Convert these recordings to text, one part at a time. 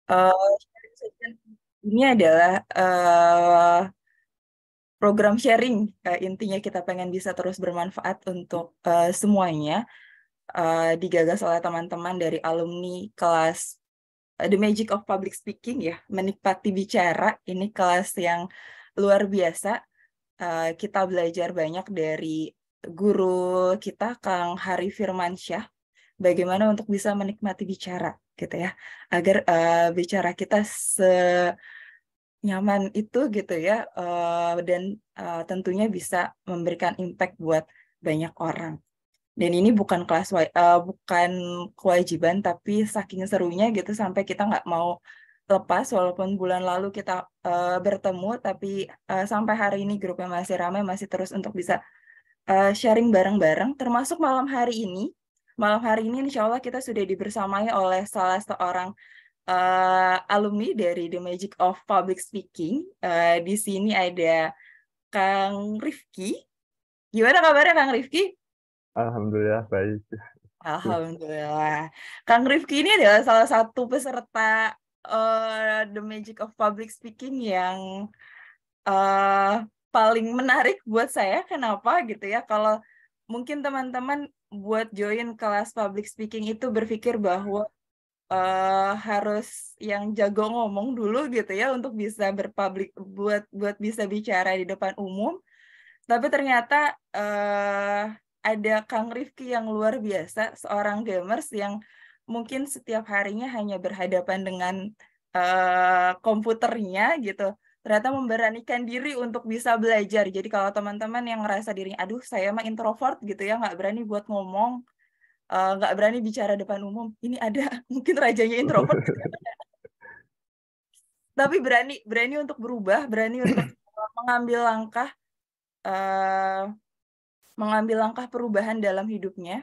Sharing session ini adalah program sharing. Intinya kita pengen bisa terus bermanfaat untuk semuanya. Digagas oleh teman-teman dari alumni kelas The Magic of Public Speaking ya, menikmati bicara. Ini kelas yang luar biasa. Kita belajar banyak dari guru kita, Kang Hari Firmansyah, bagaimana untuk bisa menikmati bicara, gitu ya, agar bicara kita senyaman itu, gitu ya, dan tentunya bisa memberikan impact buat banyak orang. Dan ini bukan bukan kewajiban, tapi saking serunya gitu sampai kita nggak mau lepas. Walaupun bulan lalu kita bertemu, tapi sampai hari ini grupnya masih ramai, masih terus untuk bisa sharing bareng-bareng. Termasuk malam hari ini. Malam hari ini insya Allah kita sudah dibersamai oleh salah seorang alumni dari The Magic of Public Speaking. Di sini ada Kang Rifki. Gimana kabarnya Kang Rifki? Alhamdulillah baik. Alhamdulillah. Kang Rifki ini adalah salah satu peserta The Magic of Public Speaking yang eh, paling menarik buat saya. Kenapa gitu ya? Kalau mungkin teman-teman buat join kelas public speaking itu berpikir bahwa harus yang jago ngomong dulu gitu ya untuk bisa berpublik, buat buat bisa bicara di depan umum. Tapi ternyata ada Kang Rifki yang luar biasa, seorang gamers yang mungkin setiap harinya hanya berhadapan dengan komputernya gitu. Ternyata memberanikan diri untuk bisa belajar. Jadi kalau teman-teman yang ngerasa dirinya, aduh saya mah introvert gitu ya, nggak berani buat ngomong, nggak berani bicara depan umum. Ini ada mungkin rajanya introvert gitu ya. Tapi berani berani untuk berubah, berani untuk mengambil langkah eh, mengambil langkah perubahan dalam hidupnya,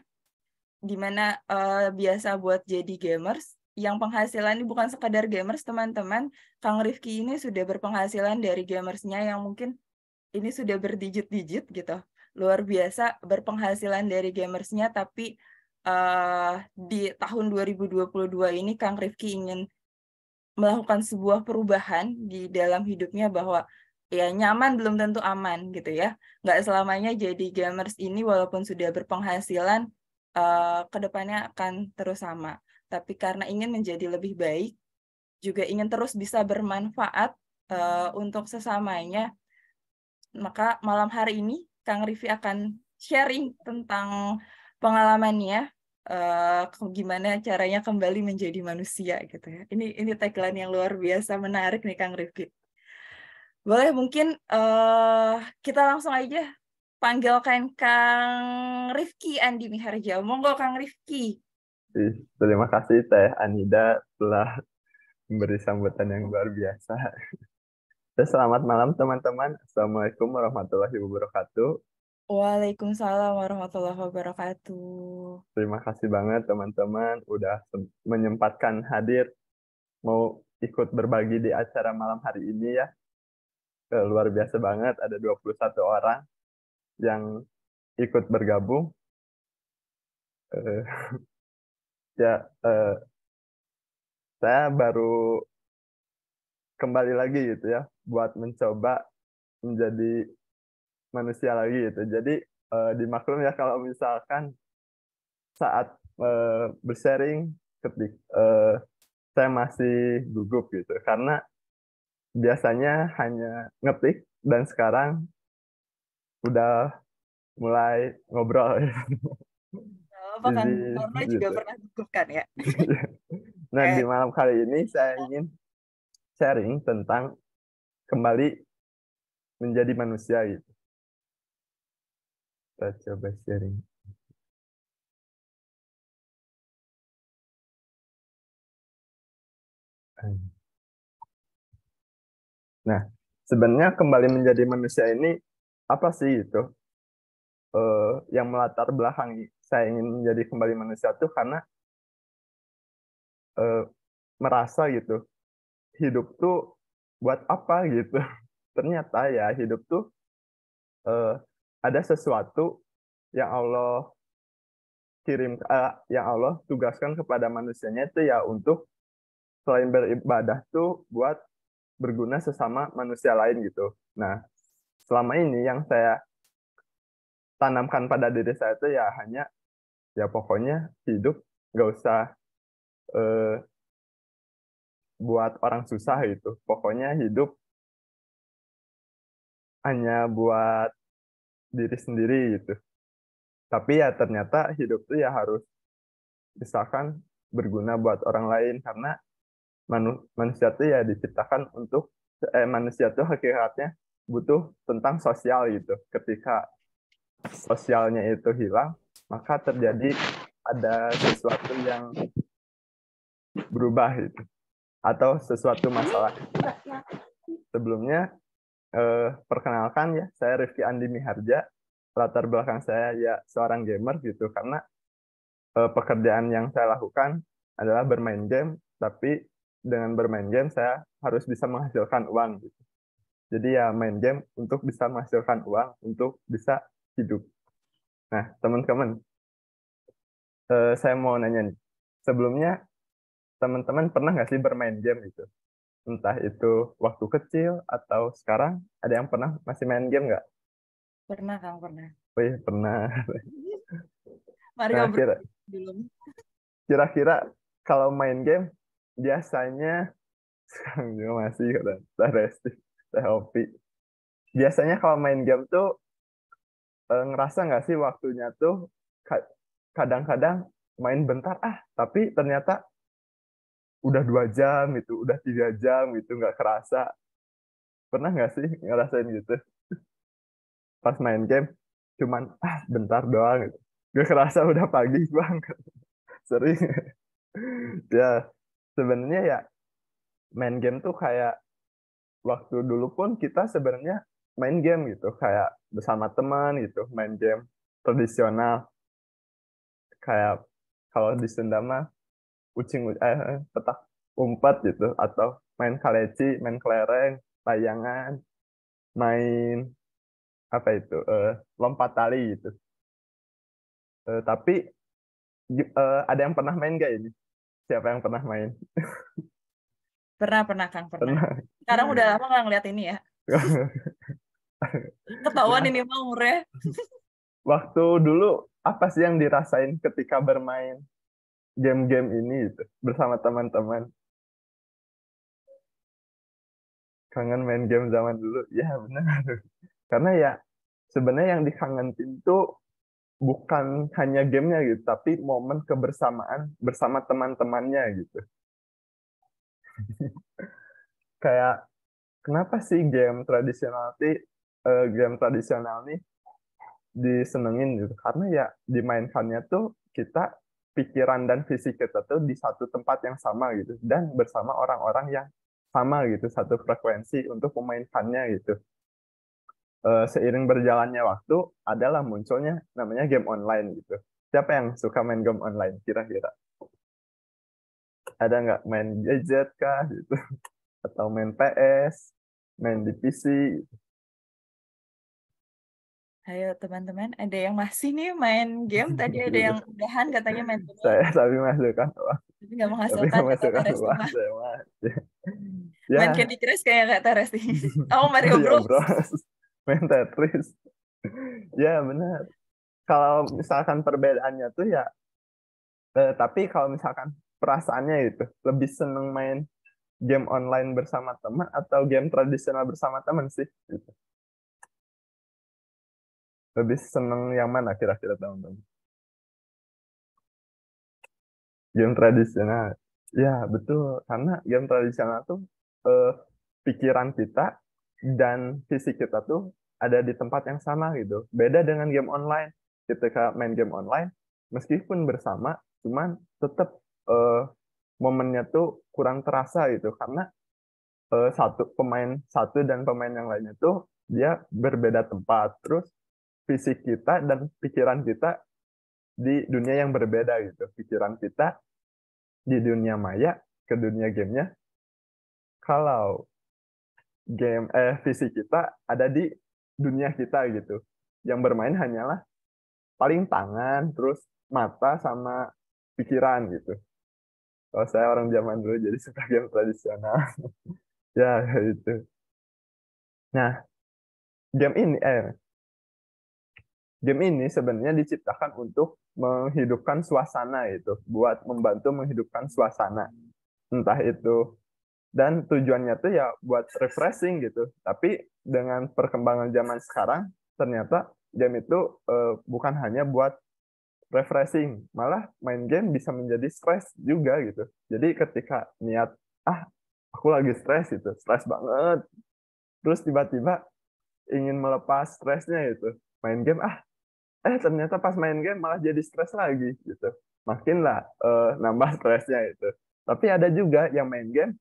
di mana biasa buat jadi gamers, yang penghasilan ini bukan sekadar gamers, teman-teman. Kang Rifki ini sudah berpenghasilan dari gamersnya yang mungkin ini sudah berdijit-dijit gitu. Luar biasa berpenghasilan dari gamersnya, tapi di tahun 2022 ini Kang Rifki ingin melakukan sebuah perubahan di dalam hidupnya bahwa ya nyaman belum tentu aman gitu ya. Nggak selamanya jadi gamers ini walaupun sudah berpenghasilan kedepannya akan terus sama. Tapi karena ingin menjadi lebih baik, juga ingin terus bisa bermanfaat untuk sesamanya, maka malam hari ini Kang Rifi akan sharing tentang pengalamannya, gimana caranya kembali menjadi manusia gitu ya. Ini tagline yang luar biasa menarik nih Kang Rifki. Boleh mungkin kita langsung aja panggilkan Kang Rifki Andi Miharja. Monggo Kang Rifki. Terima kasih Teh Anida telah memberi sambutan yang luar biasa. Selamat malam teman-teman. Assalamualaikum warahmatullahi wabarakatuh. Waalaikumsalam warahmatullahi wabarakatuh. Terima kasih banget teman-teman udah menyempatkan hadir mau ikut berbagi di acara malam hari ini ya. Luar biasa banget ada 21 orang yang ikut bergabung. Eh, ya saya baru kembali lagi gitu ya buat mencoba menjadi manusia lagi gitu. Jadi dimaklum ya kalau misalkan saat bersharing ketik saya masih gugup gitu karena biasanya hanya ngetik dan sekarang udah mulai ngobrol Apa kan jadi karena juga gitu. pernah gugup kan ya. Nah, di Eh, malam kali ini saya ingin sharing tentang kembali menjadi manusia gitu. Kita coba sharing. Nah, sebenarnya kembali menjadi manusia ini apa sih itu? Yang melatar belakangi saya ingin menjadi kembali manusia tuh karena eh, merasa gitu hidup tuh buat apa gitu. Ternyata ya hidup tuh eh, ada sesuatu yang Allah kirim, yang Allah tugaskan kepada manusianya itu ya untuk selain beribadah tuh buat berguna sesama manusia lain gitu. Nah, selama ini yang saya tanamkan pada diri saya itu ya hanya ya pokoknya hidup nggak usah eh, buat orang susah gitu. Pokoknya hidup hanya buat diri sendiri gitu. Tapi ya ternyata hidup tuh ya harus misalkan berguna buat orang lain karena manusia tuh ya diciptakan untuk manusia tuh hakikatnya butuh tentang sosial gitu. Ketika sosialnya itu hilang, maka terjadi ada sesuatu yang berubah gitu atau sesuatu masalah. Sebelumnya perkenalkan ya, saya Rifki Andi Miharja. Latar belakang saya ya seorang gamer gitu karena pekerjaan yang saya lakukan adalah bermain game, tapi dengan bermain game saya harus bisa menghasilkan uang gitu. Jadi ya main game untuk bisa menghasilkan uang untuk bisa hidup. Nah, teman-teman, saya mau nanya nih. Sebelumnya teman-teman pernah nggak sih bermain game gitu? Entah itu waktu kecil atau sekarang, ada yang pernah masih main game nggak? Pernah, Kang, pernah. Wih, pernah. Mario Nah, Bros belum. kira-kira kalau main game biasanya sekarang juga masih kata saya Resti, saya Hopi. Biasanya kalau main game tuh ngerasa nggak sih waktunya tuh kadang-kadang main bentar tapi ternyata udah 2 jam gitu, udah 3 jam gitu nggak kerasa. Pernah nggak sih ngerasain gitu? Pas main game cuman bentar doang gitu. Gak kerasa udah pagi banget. Sering. Ya sebenarnya ya main game tuh kayak waktu dulu pun kita sebenarnya main game gitu kayak bersama teman gitu main game tradisional kayak kalau di Sunda mah petak umpet gitu atau main kaleci, main kelereng, layangan, main apa itu lompat tali gitu. Tapi ada yang pernah main gak ini? Siapa yang pernah main? Pernah, Kang, pernah. Pernah. Sekarang udah lama nggak ngeliat ini ya. Ketahuan Nah, ini mah umurnya. waktu dulu apa sih yang dirasain ketika bermain game-game ini gitu bersama teman-teman? Kangen main game zaman dulu? Ya benar. Karena ya sebenarnya yang dikangenin tuh bukan hanya gamenya gitu, tapi momen kebersamaan bersama teman-temannya gitu. Kayak kenapa sih game tradisional nih disenengin gitu? Karena ya dimainkannya tuh kita pikiran dan fisik kita tuh di satu tempat yang sama gitu dan bersama orang-orang yang sama gitu, satu frekuensi untuk memainkannya gitu. Seiring berjalannya waktu adalah munculnya namanya game online gitu. Siapa yang suka main game online kira-kira? Ada nggak main gadget kah gitu? Atau main PS, main di PC? Ayo teman-teman, ada yang masih nih main game. Tadi ada yang udahan katanya main ini, Saya tapi masukkan uang, tapi nggak tapi menghasilkan nggak kata masukkan Teresti uang mah. saya mah. Main Ya, Candy Crush kayak kata Teresti. Oh, Mario Mario Bros. Bros, main Tetris. Ya benar. Kalau misalkan perbedaannya tuh ya, tapi kalau misalkan perasaannya itu lebih seneng main game online bersama teman atau game tradisional bersama teman sih? Gitu. Lebih seneng yang mana kira-kira teman-teman? Game tradisional. Ya, betul. Karena game tradisional tuh eh, pikiran kita dan fisik kita tuh ada di tempat yang sama gitu. Beda dengan game online. Ketika main game online, meskipun bersama, cuman tetap momennya tuh kurang terasa gitu. Karena pemain satu dan pemain yang lainnya tuh dia berbeda tempat. Terus fisik kita dan pikiran kita di dunia yang berbeda gitu. Pikiran kita di dunia maya ke dunia gamenya. Kalau visi kita ada di dunia kita gitu. Yang bermain hanyalah paling tangan, terus mata sama pikiran gitu. Kalau saya orang zaman dulu jadi suka game tradisional. Ya, itu. Nah, game ini game ini sebenarnya diciptakan untuk menghidupkan suasana itu, buat membantu menghidupkan suasana. Entah itu dan tujuannya tuh ya buat refreshing gitu. Tapi dengan perkembangan zaman sekarang, ternyata game itu bukan hanya buat refreshing, malah main game bisa menjadi stres juga gitu. Jadi ketika niat, ah aku lagi stres itu, stres banget, terus tiba-tiba ingin melepas stresnya itu, main game, ternyata pas main game malah jadi stres lagi gitu. Makinlah nambah stresnya itu. Tapi ada juga yang main game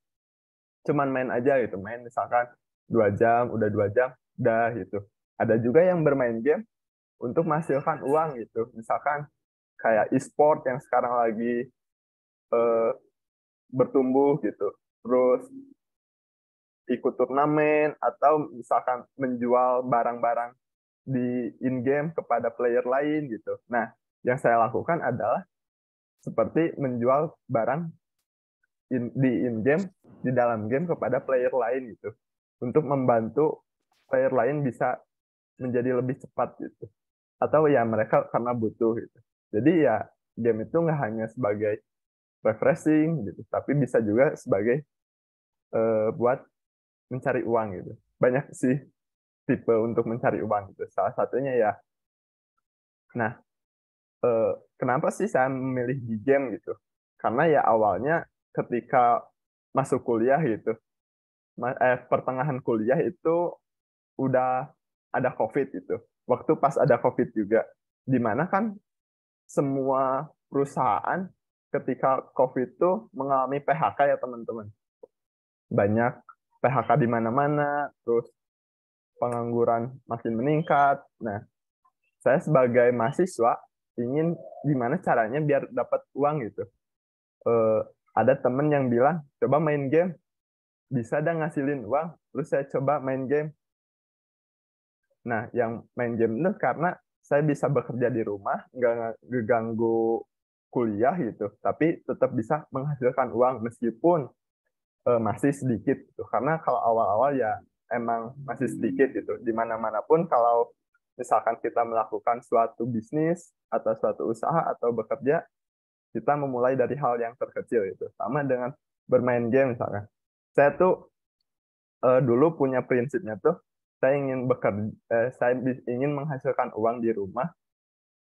cuman main aja gitu, main misalkan 2 jam, udah 2 jam, udah gitu. Ada juga yang bermain game untuk menghasilkan uang gitu, misalkan kayak e-sport yang sekarang lagi eh, bertumbuh gitu, terus ikut turnamen atau misalkan menjual barang-barang di in-game kepada player lain gitu. Nah, yang saya lakukan adalah seperti menjual barang di in-game, di dalam game kepada player lain gitu. Untuk membantu player lain bisa menjadi lebih cepat gitu. Atau ya mereka karena butuh gitu. Jadi ya game itu nggak hanya sebagai refreshing gitu, tapi bisa juga sebagai buat mencari uang gitu. Banyak sih tipe untuk mencari uang gitu. Salah satunya ya, nah kenapa sih saya memilih di game gitu? Karena ya awalnya ketika masuk kuliah gitu, pertengahan kuliah itu udah ada COVID gitu. Waktu pas ada COVID juga, di mana kan semua perusahaan ketika COVID itu mengalami PHK ya teman-teman. Banyak PHK di mana-mana, terus pengangguran makin meningkat. Nah, saya sebagai mahasiswa ingin gimana caranya biar dapat uang gitu. Eh, ada temen yang bilang, coba main game, bisa dah ngasilin uang. Terus saya coba main game. Nah, yang main game itu karena saya bisa bekerja di rumah, nggak ngeganggu kuliah gitu, tapi tetap bisa menghasilkan uang meskipun masih sedikit gitu. Karena kalau awal-awal ya emang masih sedikit gitu. Di mana-mana pun kalau misalkan kita melakukan suatu bisnis atau suatu usaha atau bekerja, kita memulai dari hal yang terkecil itu. Sama dengan bermain game misalkan. Saya tuh dulu punya prinsipnya tuh saya ingin bekerja, ingin menghasilkan uang di rumah,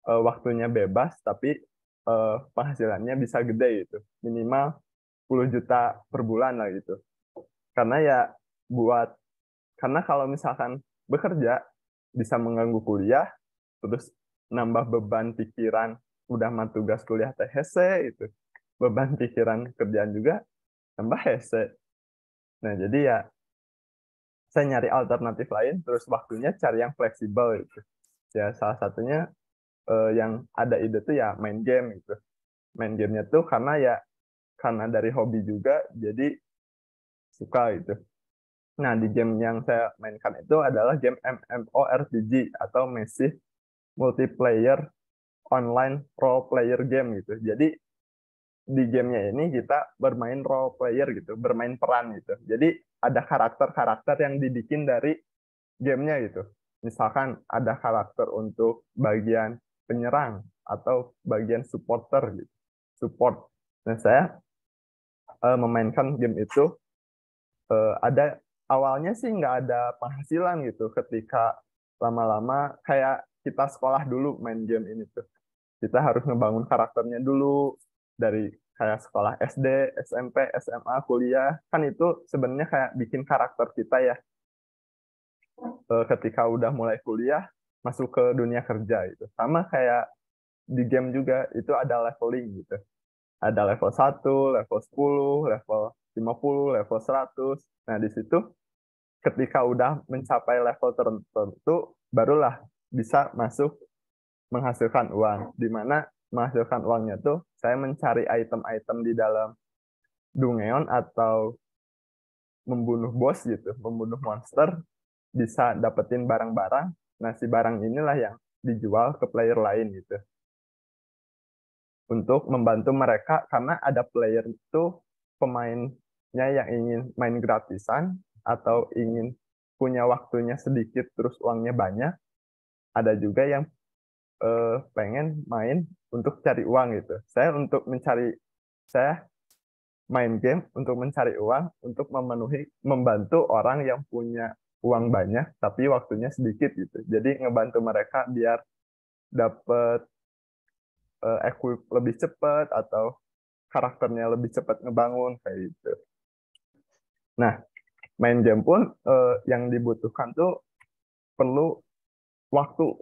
waktunya bebas tapi penghasilannya bisa gede gitu, minimal 10 juta per bulan lah gitu. Karena ya buat karena kalau misalkan bekerja bisa mengganggu kuliah, terus nambah beban pikiran, udah mah tugas kuliah teh hese itu, beban pikiran kerjaan juga tambah hese. Nah jadi ya saya nyari alternatif lain, terus waktunya cari yang fleksibel gitu. Ya salah satunya yang ada ide tuh ya main game gitu. Main gamenya tuh karena dari hobi juga, jadi suka gitu. Nah di game yang saya mainkan itu adalah game MMORPG atau Massive Multiplayer Online Role Player Game gitu. Jadi di gamenya ini kita bermain role player gitu, bermain peran gitu. Jadi ada karakter-karakter yang dibikin dari gamenya gitu. Misalkan ada karakter untuk bagian penyerang atau bagian supporter gitu. Support. Nah, saya memainkan game itu ada awalnya sih nggak ada penghasilan gitu ketika lama-lama kayak kita sekolah dulu main game ini tuh. Kita harus ngebangun karakternya dulu dari kayak sekolah SD, SMP, SMA, kuliah. Kan itu sebenarnya kayak bikin karakter kita ya ketika udah mulai kuliah masuk ke dunia kerja itu. Sama kayak di game juga itu ada leveling gitu. Ada level 1, level 10, level 50, level 100. Nah, di situ ketika udah mencapai level tertentu barulah bisa masuk menghasilkan uang. Di mana menghasilkan uangnya tuh saya mencari item-item di dalam Dungeon atau membunuh bos gitu, membunuh monster, bisa dapetin barang-barang. Nah, si barang inilah yang dijual ke player lain gitu. untuk membantu mereka karena ada player itu pemainnya yang ingin main gratisan atau ingin punya waktunya sedikit terus uangnya banyak. Ada juga yang pengen main untuk cari uang gitu. Saya main game untuk mencari uang untuk membantu orang yang punya uang banyak tapi waktunya sedikit gitu. Jadi ngebantu mereka biar dapet equip lebih cepat atau karakternya lebih cepat ngebangun kayak gitu. Nah, main game pun yang dibutuhkan tuh perlu waktu.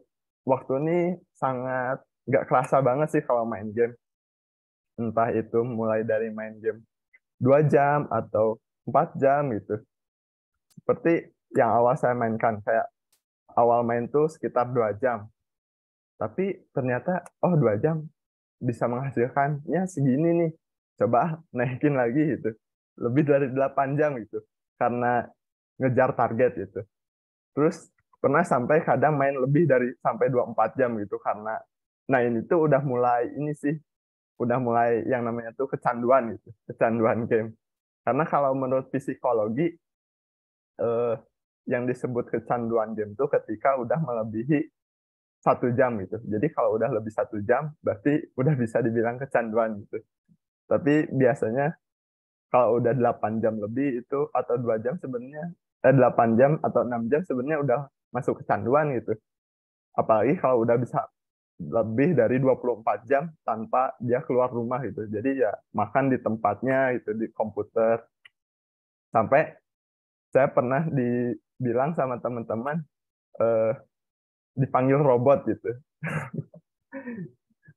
Waktu ini sangat nggak kerasa banget sih kalau main game. Entah itu mulai dari main game 2 jam atau 4 jam gitu. Seperti yang awal saya mainkan, kayak awal main tuh sekitar 2 jam. Tapi ternyata, oh 2 jam bisa menghasilkannya segini nih. Coba naikin lagi gitu. Lebih dari 8 jam gitu. Karena ngejar target gitu. Terus pernah sampai kadang main lebih dari sampai 24 jam gitu karena nah ini tuh udah mulai ini sih, udah mulai yang namanya tuh kecanduan gitu, kecanduan game. Karena kalau menurut psikologi eh, yang disebut kecanduan game tuh ketika udah melebihi 1 jam gitu. Jadi kalau udah lebih 1 jam, berarti udah bisa dibilang kecanduan gitu. Tapi biasanya kalau udah 8 jam lebih itu atau 2 jam sebenarnya 8 jam atau 6 jam sebenarnya udah masuk kecanduan gitu. Apalagi kalau udah bisa lebih dari 24 jam tanpa dia keluar rumah gitu. Jadi ya makan di tempatnya itu di komputer. Sampai saya pernah dibilang sama teman-teman eh, dipanggil robot gitu.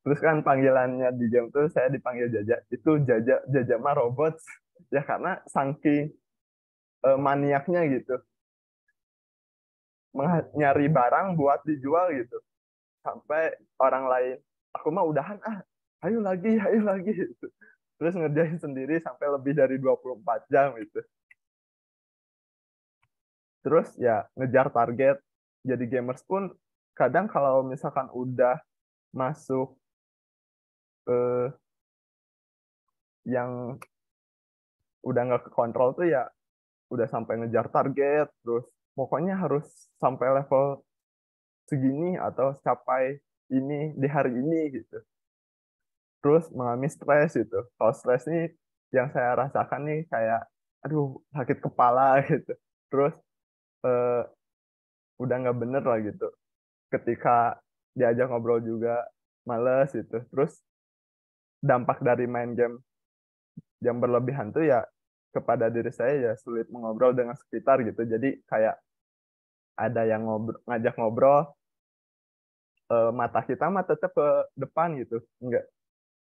Terus kan panggilannya di game tuh saya dipanggil Jaja. Itu Jaja Jaja mah robot. Ya karena saking maniaknya gitu. Nyari barang buat dijual gitu. Sampai orang lain, aku mah udahan ayo lagi gitu. Terus ngerjain sendiri sampai lebih dari 24 jam gitu. Terus ya ngejar target. Jadi gamers pun kadang kalau misalkan udah masuk eh, yang udah nggak ke kontrol tuh ya udah sampai ngejar target, terus pokoknya harus sampai level segini atau capai ini di hari ini gitu. Terus mengalami stres gitu. Kalau stres nih yang saya rasakan nih kayak aduh sakit kepala gitu. Terus eh, udah nggak bener lah gitu. Ketika diajak ngobrol juga males gitu. Terus dampak dari main game yang berlebihan tuh ya kepada diri saya ya sulit mengobrol dengan sekitar gitu. Jadi kayak ada yang ngajak ngobrol, mata kita mah tetap ke depan gitu. Nggak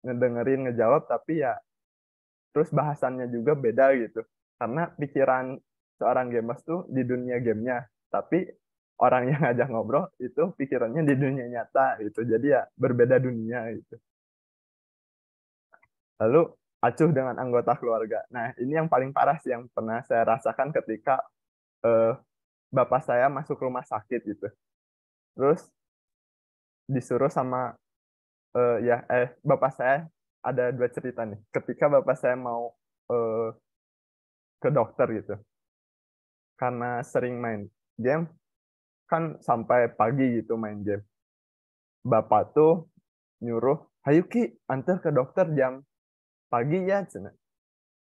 ngedengerin, ngejawab, tapi ya terus bahasannya juga beda gitu. Karena pikiran seorang gamers tuh di dunia gamenya. Tapi orang yang ngajak ngobrol itu pikirannya di dunia nyata gitu. Jadi ya berbeda dunia gitu. Lalu acuh dengan anggota keluarga. Nah, ini yang paling parah sih yang pernah saya rasakan ketika eh, bapak saya masuk rumah sakit gitu. Terus disuruh sama bapak saya ada 2 cerita nih. Ketika bapak saya mau eh, ke dokter gitu, karena sering main game, kan sampai pagi gitu main game. Bapak tuh nyuruh, "Hayu Ki, antar ke dokter jam pagi ya." Cina.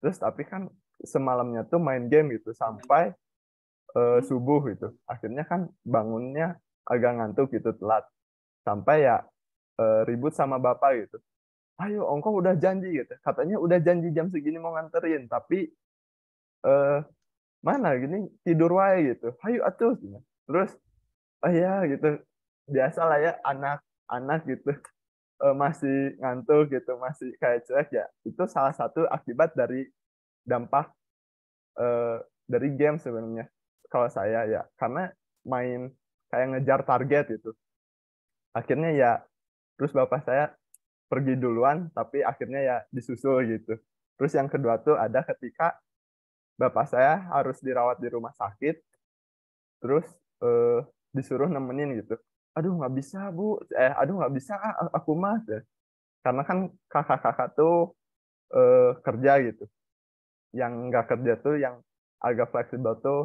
Terus tapi kan semalamnya tuh main game gitu sampai subuh gitu. Akhirnya kan bangunnya agak ngantuk gitu telat. Sampai ya ribut sama bapak gitu. Ayo, ongko udah janji gitu. Katanya udah janji jam segini mau nganterin, tapi eh, mana gini tidur wae gitu. Ayo atuh. Cina. Terus, oh ya gitu. Biasalah ya anak-anak gitu masih ngantuk gitu, masih kayak cuek ya. Itu salah satu akibat dari dampak eh, dari game sebenarnya kalau saya ya karena main kayak ngejar target itu akhirnya ya terus bapak saya pergi duluan tapi akhirnya ya disusul gitu terus yang kedua tuh ada ketika bapak saya harus dirawat di rumah sakit terus eh, disuruh nemenin gitu aduh nggak bisa bu aduh nggak bisa aku mah Karena kan kakak-kakak tuh kerja gitu. Yang nggak kerja tuh yang agak fleksibel tuh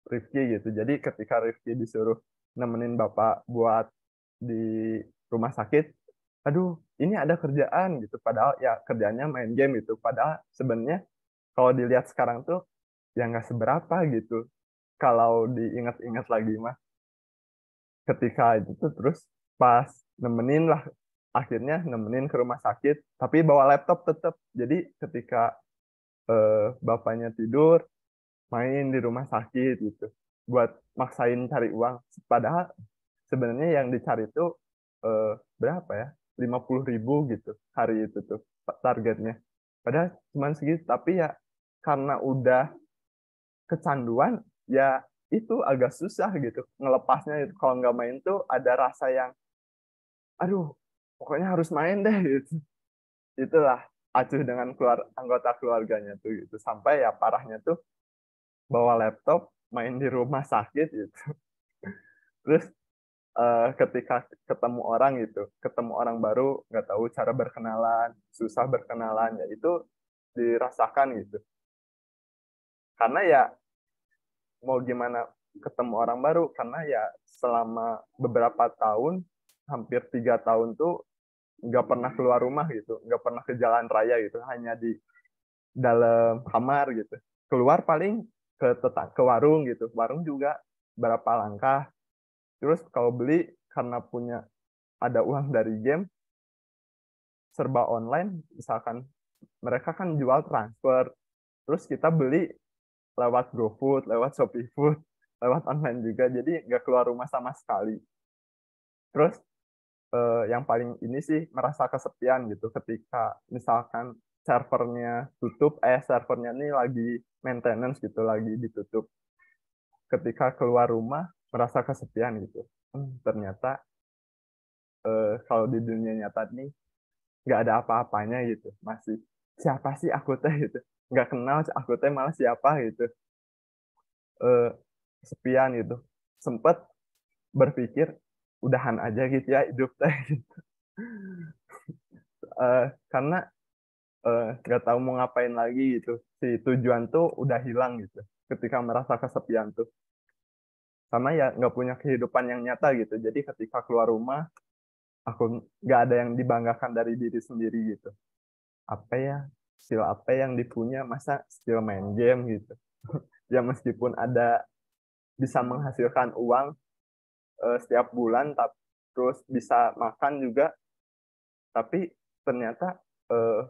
Rifki gitu. Jadi ketika Rifki disuruh nemenin bapak buat di rumah sakit, aduh ini ada kerjaan gitu. Padahal ya kerjanya main game gitu. Padahal sebenarnya kalau dilihat sekarang tuh ya nggak seberapa gitu. Kalau diingat-ingat lagi mah ketika itu tuh terus pas nemenin lah akhirnya nemenin ke rumah sakit tapi bawa laptop tetap. Jadi ketika bapaknya tidur main di rumah sakit gitu buat maksain cari uang padahal sebenarnya yang dicari itu eh, berapa ya 50.000 gitu hari itu tuh targetnya padahal cuma segitu tapi ya karena udah kecanduan ya itu agak susah gitu ngelepasnya itu kalau nggak main tuh ada rasa yang aduh pokoknya harus main deh gitu itulah acuh dengan anggota keluarganya tuh gitu sampai ya parahnya tuh bawa laptop main di rumah sakit gitu terus ketika ketemu orang gitu ketemu orang baru nggak tahu cara berkenalan susah berkenalan ya itu dirasakan gitu karena ya mau gimana ketemu orang baru karena ya selama beberapa tahun hampir 3 tahun tuh nggak pernah keluar rumah gitu nggak pernah ke jalan raya gitu hanya di dalam kamar gitu keluar paling ke warung gitu warung juga berapa langkah terus kalau beli karena punya ada uang dari game serba online misalkan mereka kan jual transfer terus kita beli lewat GoFood lewat Shopee Food lewat online juga jadi nggak keluar rumah sama sekali terus yang paling ini sih merasa kesepian gitu ketika misalkan servernya ini lagi maintenance gitu lagi ditutup ketika keluar rumah merasa kesepian gitu ternyata kalau di dunia nyata nih nggak ada apa-apanya gitu masih siapa sih aku teh gitu nggak kenal aku teh malah siapa gitu eh, kesepian gitu sempet berpikir udahan aja gitu ya hidup teh karena nggak tahu mau ngapain lagi gitu si tujuan tuh udah hilang gitu ketika merasa kesepian tuh sama ya nggak punya kehidupan yang nyata gitu jadi ketika keluar rumah aku nggak ada yang dibanggakan dari diri sendiri gitu apa ya skill apa yang dipunya masa skill main game gitu ya meskipun ada bisa menghasilkan uang setiap bulan terus bisa makan juga tapi ternyata eh,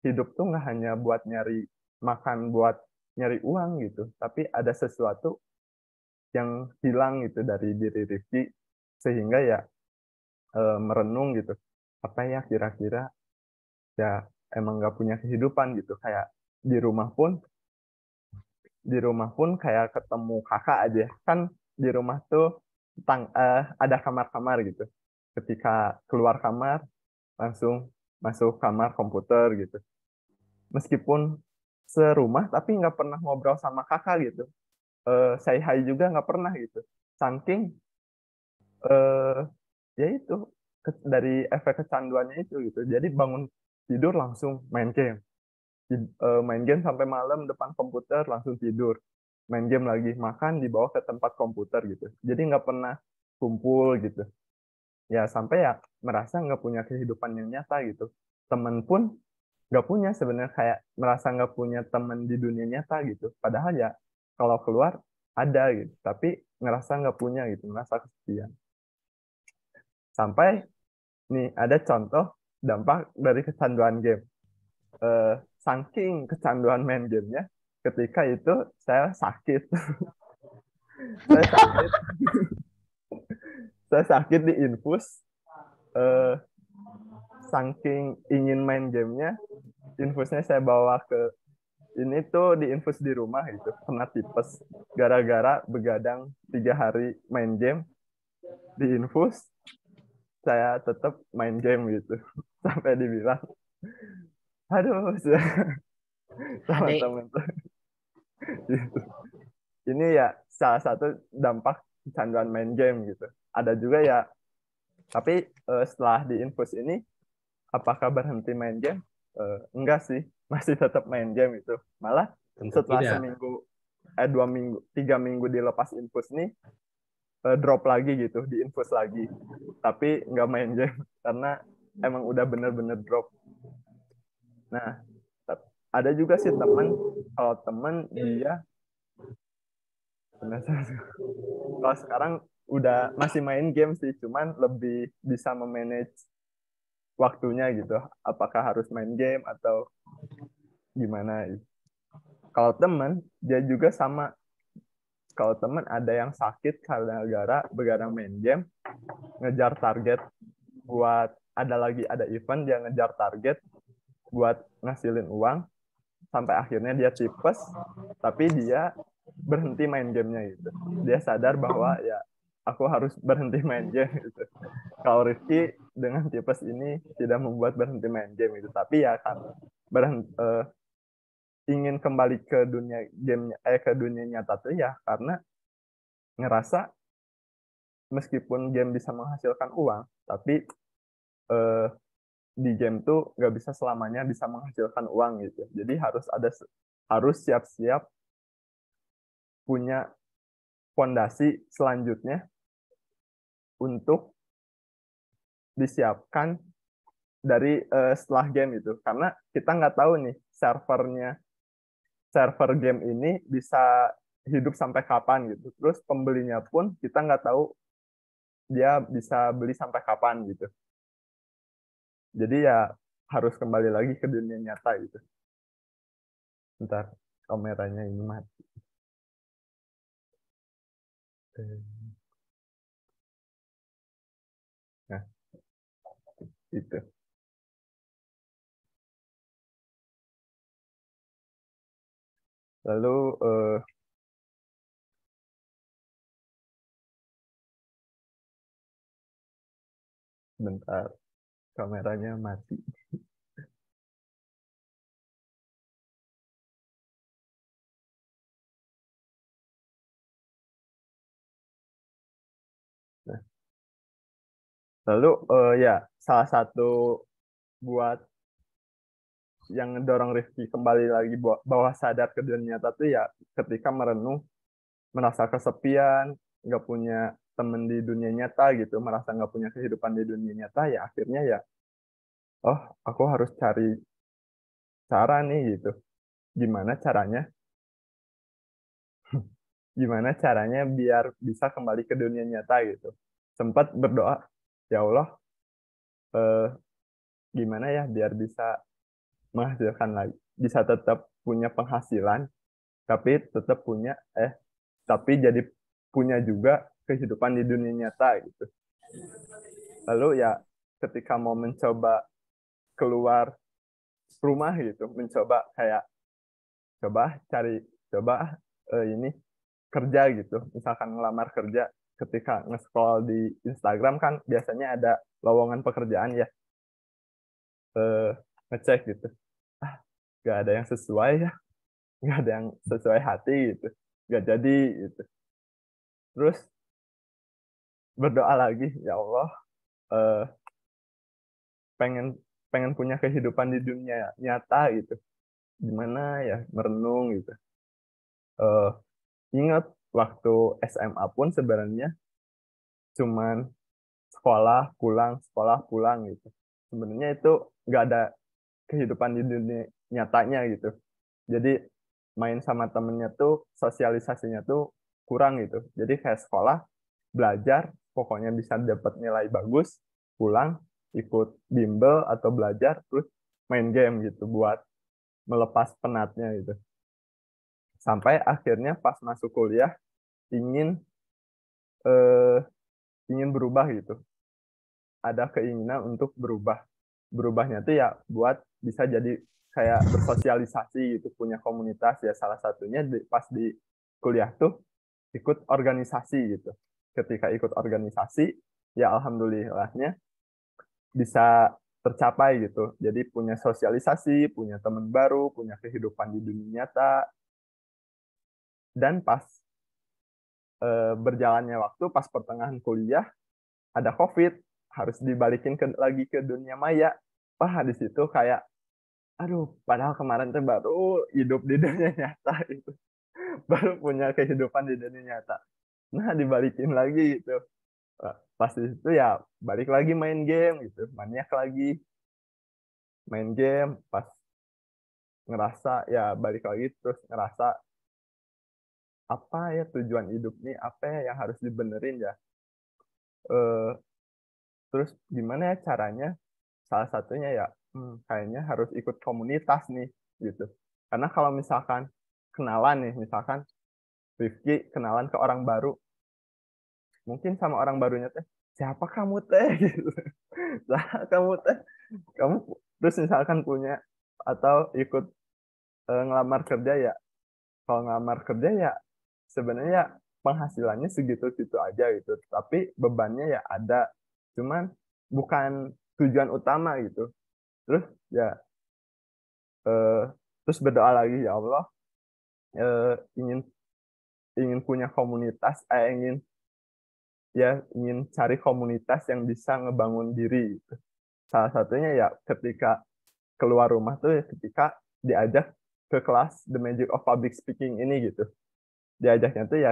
hidup tuh nggak hanya buat nyari makan buat nyari uang gitu tapi ada sesuatu yang hilang gitu dari diri Rifki sehingga ya merenung gitu apa ya kira-kira ya emang nggak punya kehidupan gitu kayak di rumah pun di rumah pun kayak ketemu kakak aja kan di rumah tuh ada kamar-kamar gitu ketika keluar kamar langsung masuk kamar komputer gitu meskipun serumah tapi nggak pernah ngobrol sama kakak gitu say hi juga nggak pernah gitu saking eh, ya itu dari efek kecanduannya itu gitu jadi bangun tidur langsung main game main game sampai malam depan komputer langsung tidur main game lagi makan dibawa ke tempat komputer gitu jadi nggak pernah kumpul gitu ya sampai ya merasa nggak punya kehidupan yang nyata gitu temen pun nggak punya sebenarnya kayak merasa nggak punya temen di dunia nyata gitu padahal ya kalau keluar ada gitu tapi ngerasa nggak punya gitu ngerasa kesepian sampai nih ada contoh dampak dari kecanduan game saking kecanduan main gamenya ketika itu saya sakit saya sakit saya sakit di infus eh, saking ingin main gamenya infusnya saya bawa ke ini tuh di infus di rumah itu kena tipes gara-gara begadang 3 hari main game di infus saya tetap main game gitu sampai dibilang aduh sama Adek, temen gitu. Ini ya salah satu dampak kecanduan main game gitu ada juga ya tapi setelah di infus ini apakah berhenti main game? Enggak sih, masih tetap main game itu. Malah Tentu setelah tidak. seminggu, 2 minggu, 3 minggu dilepas infus nih, drop lagi gitu, diinfus lagi. Tapi nggak main game karena emang udah bener-bener drop. Nah, ada juga sih teman, kalau teman dia kalau sekarang udah masih main game sih, cuman lebih bisa memanage waktunya gitu. Apakah harus main game atau gimana? Kalau teman, dia juga sama. Kalau teman ada yang sakit karena begadang main game, ngejar target buat ada event, dia ngejar target buat ngasilin uang sampai akhirnya dia tipes, tapi dia berhenti main gamenya gitu. Dia sadar bahwa ya aku harus berhenti main game gitu. Kalau Rifki dengan tipes ini tidak membuat berhenti main game itu, tapi ya kan ingin kembali ke dunia game, ke dunia nyata tuh ya karena ngerasa meskipun game bisa menghasilkan uang, tapi eh, di game tuh nggak bisa selamanya bisa menghasilkan uang gitu. Jadi harus siap-siap punya fondasi selanjutnya untuk disiapkan dari setelah game itu. Karena kita nggak tahu nih server game ini bisa hidup sampai kapan gitu. Terus pembelinya pun kita nggak tahu dia bisa beli sampai kapan gitu. Jadi ya harus kembali lagi ke dunia nyata gitu. Ntar kameranya ini mati. Nah, itu. Lalu bentar kameranya mati. Nah, lalu ya salah satu buat yang ngedorong Rifki kembali lagi bawah sadar ke dunia nyata tuh ya ketika merenung, merasa kesepian, nggak punya temen di dunia nyata gitu, merasa nggak punya kehidupan di dunia nyata, ya akhirnya ya, oh aku harus cari cara nih gitu. Gimana caranya? Gimana caranya biar bisa kembali ke dunia nyata gitu. Sempat berdoa, ya Allah, eh, gimana ya biar bisa menghasilkan lagi, bisa tetap punya penghasilan, tapi tetap tapi jadi punya juga kehidupan di dunia nyata gitu. Lalu ya ketika mau mencoba keluar rumah gitu, mencoba kayak coba ini kerja gitu, misalkan ngelamar kerja, ketika nge-scroll di Instagram kan biasanya ada lowongan pekerjaan ya, eh, ngecek gitu, ah gak ada yang sesuai ya, gak ada yang sesuai hati gitu, gak jadi gitu. Terus berdoa lagi, ya Allah, eh, pengen pengen punya kehidupan di dunia nyata gitu, gimana ya, merenung gitu. eh Ingat waktu SMA pun sebenarnya cuman sekolah pulang gitu. Sebenarnya itu nggak ada kehidupan di dunia nyatanya gitu. Jadi main sama temennya tuh sosialisasinya tuh kurang gitu. Jadi kayak sekolah, belajar, pokoknya bisa dapat nilai bagus, pulang, ikut bimbel atau belajar, terus main game gitu buat melepas penatnya gitu. Sampai akhirnya pas masuk kuliah ingin eh, ingin berubah gitu. Ada keinginan untuk berubah. Berubahnya tuh ya buat bisa jadi kayak bersosialisasi gitu, punya komunitas ya, salah satunya pas di kuliah tuh ikut organisasi gitu. Ketika ikut organisasi ya alhamdulillahnya bisa tercapai gitu. Jadi punya sosialisasi, punya teman baru, punya kehidupan di dunia nyata. Dan pas berjalannya waktu, pas pertengahan kuliah ada COVID, harus dibalikin lagi ke dunia maya. wah di situ kayak aduh, padahal kemarin tuh baru hidup di dunia nyata itu, baru punya kehidupan di dunia nyata. Nah, dibalikin lagi gitu. Pas di situ ya balik lagi main game gitu, maniak lagi main game, pas ngerasa ya balik lagi terus ngerasa apa ya tujuan hidup nih, apa ya yang harus dibenerin ya. Eh, terus gimana ya caranya? Salah satunya ya kayaknya harus ikut komunitas nih gitu. Karena kalau misalkan kenalan nih, misalkan Rifki kenalan ke orang baru, mungkin sama orang barunya teh, siapa kamu teh gitu. Siapa kamu teh? Kamu terus misalkan punya atau ikut ngelamar kerja ya. Kalau ngelamar kerja ya sebenarnya penghasilannya segitu-gitu aja gitu. Tapi bebannya ya ada. Cuman bukan tujuan utama gitu. Terus ya eh, terus berdoa lagi ya Allah, ingin ingin punya komunitas, ingin cari komunitas yang bisa ngebangun diri gitu. Salah satunya ya ketika keluar rumah tuh ya ketika diajak ke kelas The Magic of Public Speaking ini gitu. Diajaknya tuh ya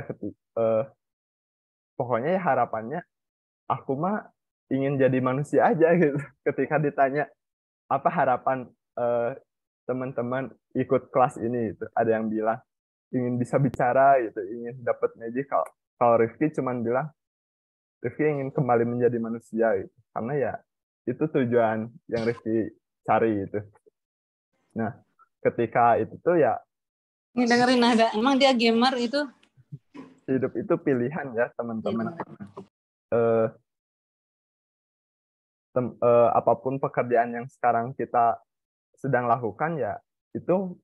pokoknya ya harapannya aku mah ingin jadi manusia aja gitu. Ketika ditanya apa harapan eh, teman-teman ikut kelas ini gitu. Ada yang bilang ingin bisa bicara gitu, ingin dapat magic. Kalau Rifki cuman bilang Rifki ingin kembali menjadi manusia gitu. Karena ya itu tujuan yang Rifki cari gitu. Nah, ketika itu tuh ya Ini dengerin ada, emang dia gamer itu? hidup itu pilihan ya teman-teman. Eh, Apapun pekerjaan yang sekarang kita sedang lakukan ya itu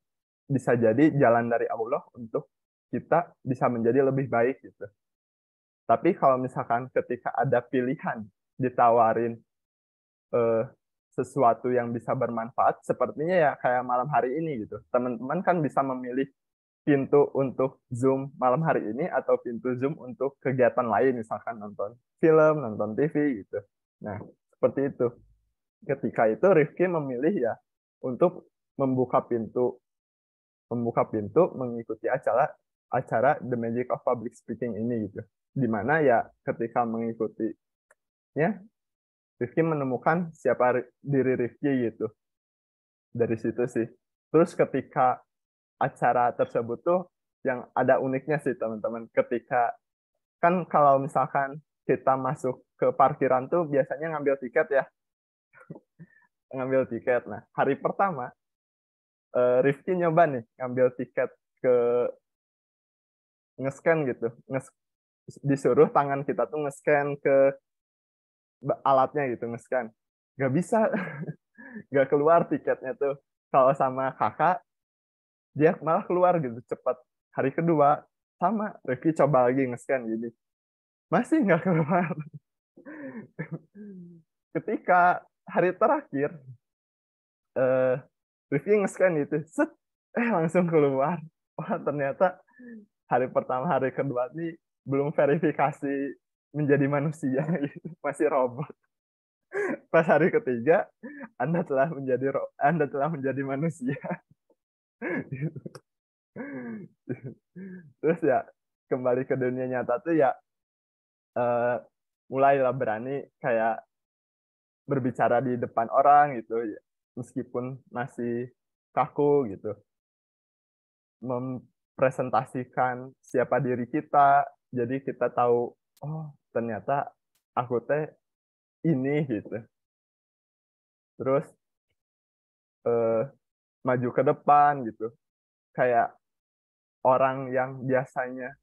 bisa jadi jalan dari Allah untuk kita bisa menjadi lebih baik gitu. Tapi kalau misalkan ketika ada pilihan ditawarin eh, sesuatu yang bisa bermanfaat, sepertinya ya kayak malam hari ini gitu. Teman-teman kan bisa memilih pintu untuk Zoom malam hari ini atau pintu Zoom untuk kegiatan lain, misalkan nonton film, nonton TV gitu. Nah, seperti itu. Ketika itu Rifki memilih ya untuk membuka pintu mengikuti acara The Magic of Public Speaking ini gitu. Dimana ya ketika mengikutinya Rifki menemukan siapa diri Rifki gitu. Dari situ sih. Terus ketika acara tersebut tuh yang ada uniknya sih teman-teman. Ketika kan kalau misalkan kita masuk ke parkiran tuh biasanya ngambil tiket ya. Ngambil tiket. Nah, hari pertama Rifki nyoba nih ngambil tiket ke nge-scan gitu. Disuruh tangan kita tuh nge-scan ke alatnya gitu, nge-scan. Gak bisa, gak keluar tiketnya tuh. Kalau sama kakak, dia malah keluar gitu cepat. Hari kedua, sama. Rifki coba lagi nge-scan gini. Masih nggak keluar. Ketika hari terakhir, eh, Rifki nge-scan gitu. Set, langsung keluar. Wah, ternyata hari pertama, hari kedua ini belum verifikasi menjadi manusia gitu. Masih robot. Pas hari ketiga, Anda telah menjadi manusia. Terus ya kembali ke dunia nyata tuh ya eh, mulailah berani kayak berbicara di depan orang gitu ya. Meskipun masih kaku gitu. Mempresentasikan siapa diri kita, jadi kita tahu oh ternyata aku teh ini gitu. Terus eh, maju ke depan gitu. Kayak orang yang biasanya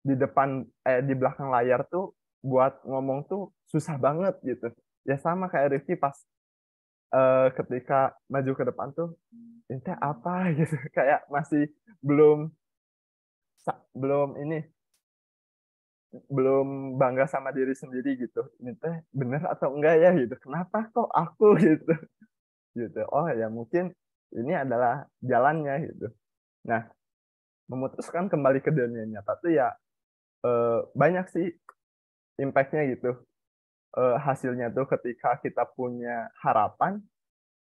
di belakang layar tuh buat ngomong tuh susah banget gitu. Ya sama kayak Rifki pas ketika maju ke depan tuh ini teh apa gitu. Kayak masih belum belum ini belum bangga sama diri sendiri gitu. Ini teh bener atau enggak ya gitu. Kenapa kok aku gitu. Gitu. Oh ya mungkin ini adalah jalannya gitu. Nah, memutuskan kembali ke dunia nyata tuh ya banyak sih impact-nya gitu. Hasilnya tuh ketika kita punya harapan,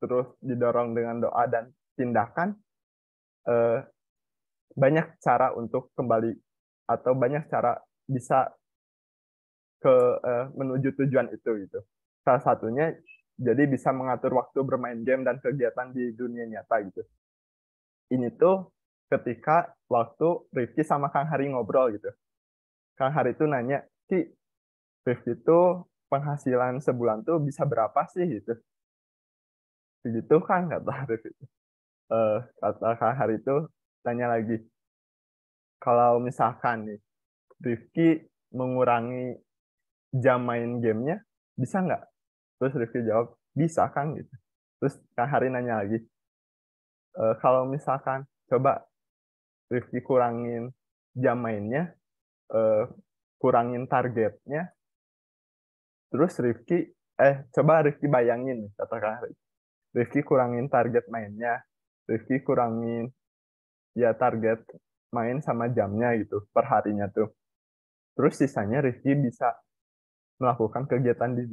terus didorong dengan doa dan tindakan, banyak cara untuk kembali atau banyak cara bisa menuju tujuan itu gitu. Salah satunya jadi bisa mengatur waktu bermain game dan kegiatan di dunia nyata gitu. Ini tuh ketika waktu Rifki sama Kang Hari ngobrol gitu. Kang Hari itu nanya, Ki, Rifki itu penghasilan sebulan tuh bisa berapa sih gitu. Begitu kan kata Rifki. Kata Kang Hari itu tanya lagi, kalau misalkan nih Rifki mengurangi jam main gamenya, bisa nggak? Terus Rifki jawab, bisa kan gitu. Terus Kang Hari nanya lagi, kalau misalkan coba Rifki kurangin jam mainnya, kurangin targetnya, terus coba Rifki bayangin nih, kata Kang Hari. Rifki kurangin target mainnya, Rifki kurangin ya target main sama jamnya gitu per harinya tuh. Terus sisanya Rifki bisa melakukan kegiatan di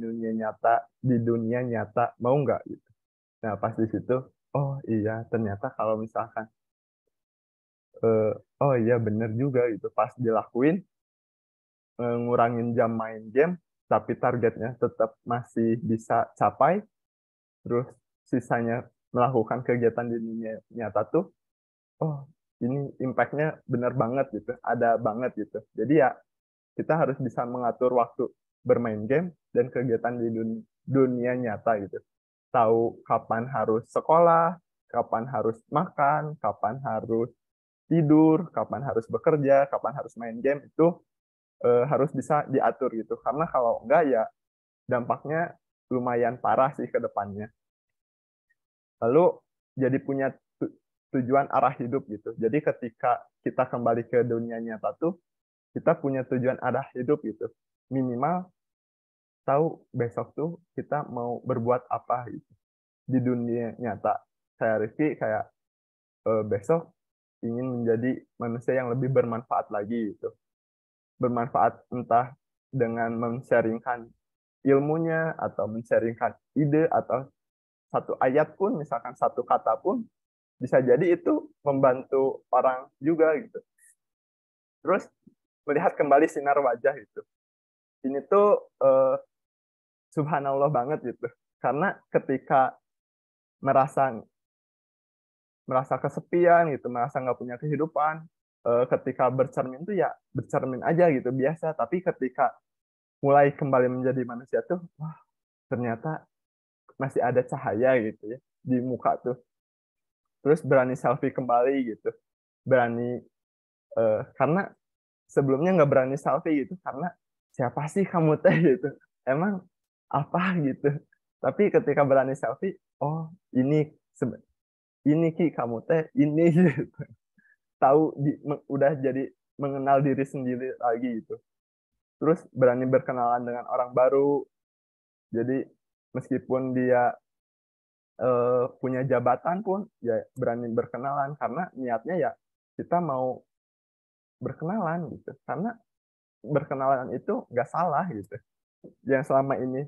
dunia nyata mau nggak gitu. Nah pas di situ, oh iya ternyata kalau misalkan oh iya bener juga gitu pas dilakuin, ngurangin jam main game tapi targetnya tetap masih bisa capai, terus sisanya melakukan kegiatan di dunia nyata tuh, oh ini impact-nya bener banget gitu, ada banget gitu. Jadi ya kita harus bisa mengatur waktu bermain game dan kegiatan di dunia nyata gitu. Tahu kapan harus sekolah, kapan harus makan, kapan harus tidur, kapan harus bekerja, kapan harus main game, itu harus bisa diatur gitu. Karena kalau enggak ya dampaknya lumayan parah sih ke depannya. Lalu jadi punya tujuan arah hidup gitu. Jadi ketika kita kembali ke dunia nyata tuh, kita punya tujuan arah hidup gitu. Minimal tahu besok tuh kita mau berbuat apa gitu. Di dunia nyata. Saya Rifki kayak besok ingin menjadi manusia yang lebih bermanfaat lagi gitu. Bermanfaat entah dengan men-sharingkan ilmunya atau men-sharingkan ide atau satu ayat pun, misalkan satu kata pun, bisa jadi itu membantu orang juga gitu. Terus melihat kembali sinar wajah itu. Ini tuh subhanallah banget gitu. Karena ketika merasa kesepian gitu, merasa nggak punya kehidupan, ketika bercermin tuh ya bercermin aja gitu biasa. Tapi ketika mulai kembali menjadi manusia tuh, wah ternyata masih ada cahaya gitu ya di muka tuh. Terus berani selfie kembali gitu, berani karena sebelumnya nggak berani selfie gitu karena siapa sih kamu teh gitu, emang apa gitu. Tapi ketika berani selfie, oh ini Ki kamu teh ini gitu. Tahu udah jadi mengenal diri sendiri lagi gitu. Terus berani berkenalan dengan orang baru. Jadi meskipun dia punya jabatan pun ya berani berkenalan karena niatnya ya kita mau berkenalan gitu. Karena berkenalan itu nggak salah gitu. Yang selama ini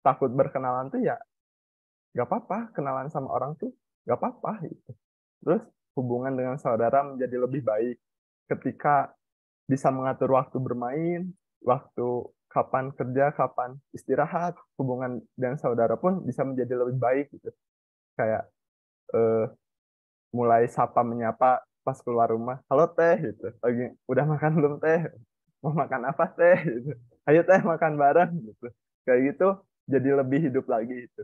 takut berkenalan tuh ya nggak apa-apa, kenalan sama orang tuh nggak apa-apa gitu. Terus hubungan dengan saudara menjadi lebih baik ketika bisa mengatur waktu bermain, waktu kapan kerja, kapan istirahat, hubungan dengan saudara pun bisa menjadi lebih baik gitu. Kayak eh, mulai sapa menyapa pas keluar rumah, halo teh gitu, lagi udah makan belum teh, mau makan apa teh gitu, ayo teh makan bareng gitu. Kayak gitu jadi lebih hidup lagi gitu.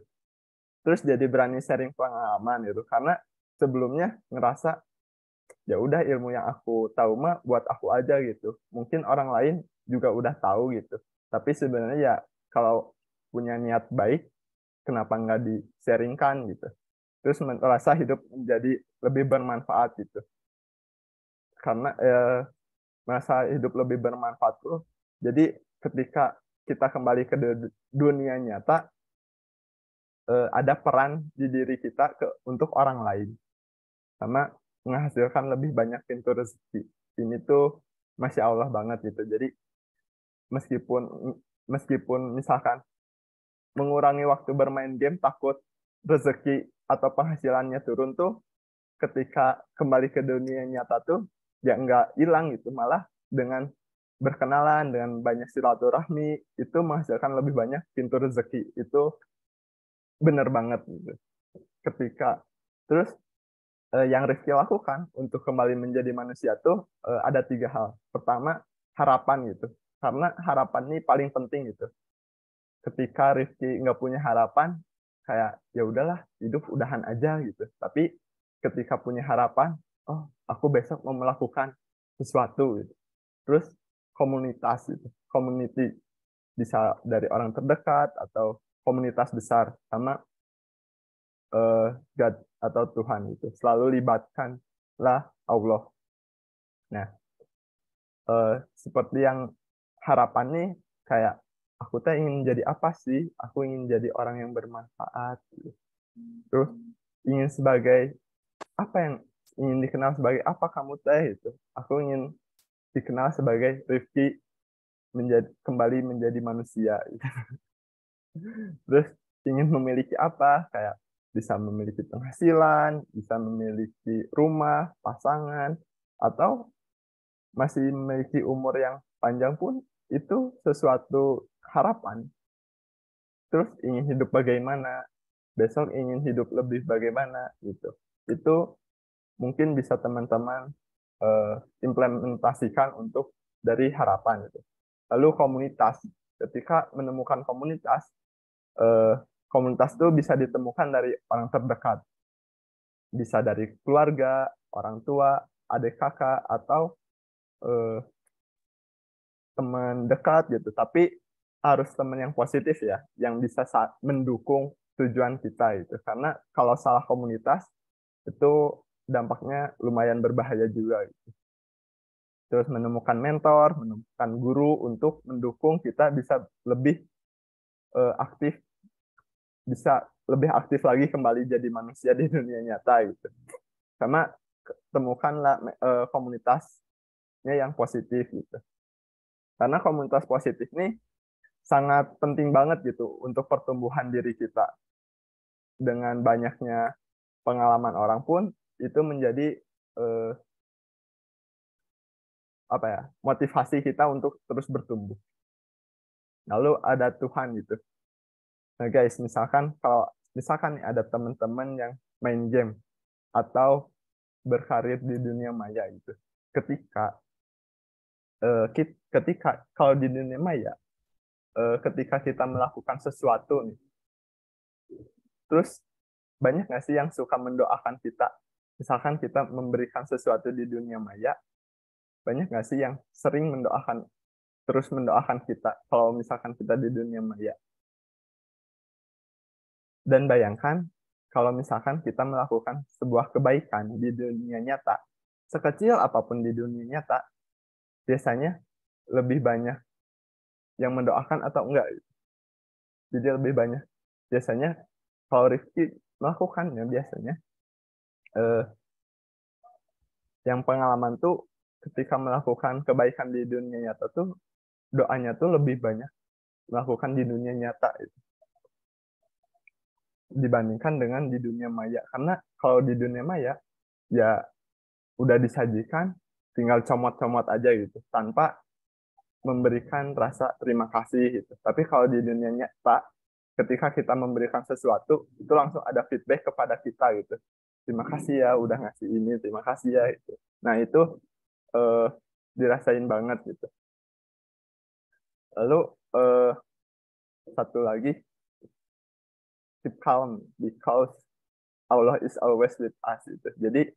Terus jadi berani sharing pengalaman gitu, karena sebelumnya ngerasa ya udah ilmu yang aku tahu mah buat aku aja gitu. Mungkin orang lain juga udah tahu gitu. Tapi sebenarnya ya kalau punya niat baik, kenapa nggak di-sharingkan gitu. Terus merasa hidup menjadi lebih bermanfaat gitu. Karena merasa hidup lebih bermanfaat tuh. Jadi ketika kita kembali ke dunia nyata, ada peran di diri kita untuk orang lain. Sama menghasilkan lebih banyak pintu rezeki. Ini tuh Masya Allah banget gitu. Jadi meskipun meskipun misalkan mengurangi waktu bermain game takut rezeki atau penghasilannya turun tuh ketika kembali ke dunia nyata tuh ya nggak hilang gitu, malah dengan berkenalan dengan banyak silaturahmi itu menghasilkan lebih banyak pintu rezeki. Itu bener banget gitu. Ketika terus yang Rifki lakukan untuk kembali menjadi manusia tuh ada 3 hal. Pertama, harapan gitu, karena harapan ini paling penting gitu. Ketika Rifki nggak punya harapan, kayak ya udahlah hidup udahan aja gitu. Tapi ketika punya harapan, oh aku besok mau melakukan sesuatu gitu. Terus komunitas gitu, community, bisa dari orang terdekat atau komunitas besar, sama God atau Tuhan itu. Selalu libatkanlah Allah. Nah, seperti yang harapan nih kayak aku teh ingin jadi apa sih? Aku ingin jadi orang yang bermanfaat. Gitu. Terus ingin sebagai apa, yang ingin dikenal sebagai apa kamu teh itu? Aku ingin dikenal sebagai Rifki kembali menjadi manusia. Gitu. Terus ingin memiliki apa? Kayak bisa memiliki penghasilan, bisa memiliki rumah, pasangan, atau masih memiliki umur yang panjang pun itu sesuatu harapan. Terus ingin hidup bagaimana, besok ingin hidup lebih bagaimana gitu. Itu mungkin bisa teman-teman implementasikan untuk dari harapan gitu. Lalu komunitas, ketika menemukan komunitas, komunitas itu bisa ditemukan dari orang terdekat, bisa dari keluarga, orang tua, adik kakak, atau teman dekat gitu. Tapi harus teman yang positif ya, yang bisa mendukung tujuan kita itu. Karena kalau salah komunitas itu dampaknya lumayan berbahaya juga gitu. Terus menemukan mentor, menemukan guru untuk mendukung kita bisa lebih aktif, bisa lebih aktif lagi kembali jadi manusia di dunia nyata gitu. Sama temukanlah komunitasnya yang positif gitu. Karena komunitas positif ini sangat penting banget gitu untuk pertumbuhan diri kita. Dengan banyaknya pengalaman orang pun itu menjadi motivasi kita untuk terus bertumbuh. Lalu ada Tuhan gitu. Nah guys, misalkan ada teman-teman yang main game atau berkarir di dunia maya gitu. Ketika kalau di dunia maya, ketika kita melakukan sesuatu nih, terus banyak nggak sih yang suka mendoakan kita? Misalkan kita memberikan sesuatu di dunia maya, banyak nggak sih yang sering terus mendoakan kita kalau misalkan kita di dunia maya? Dan bayangkan kalau misalkan kita melakukan sebuah kebaikan di dunia nyata, sekecil apapun di dunia nyata, biasanya lebih banyak yang mendoakan atau enggak. Jadi lebih banyak. Biasanya kalau Rifki melakukannya biasanya, yang pengalaman tuh ketika melakukan kebaikan di dunia nyata tuh, doanya tuh lebih banyak melakukan di dunia nyata itu, dibandingkan dengan di dunia maya. Karena kalau di dunia maya, ya udah disajikan, tinggal comot-comot aja gitu, tanpa memberikan rasa terima kasih gitu. Tapi kalau di dunia nyata, ketika kita memberikan sesuatu, itu langsung ada feedback kepada kita gitu. Terima kasih ya udah ngasih ini, terima kasih ya itu. Nah itu dirasain banget gitu. Lalu satu lagi, keep calm because Allah is always with us gitu. Jadi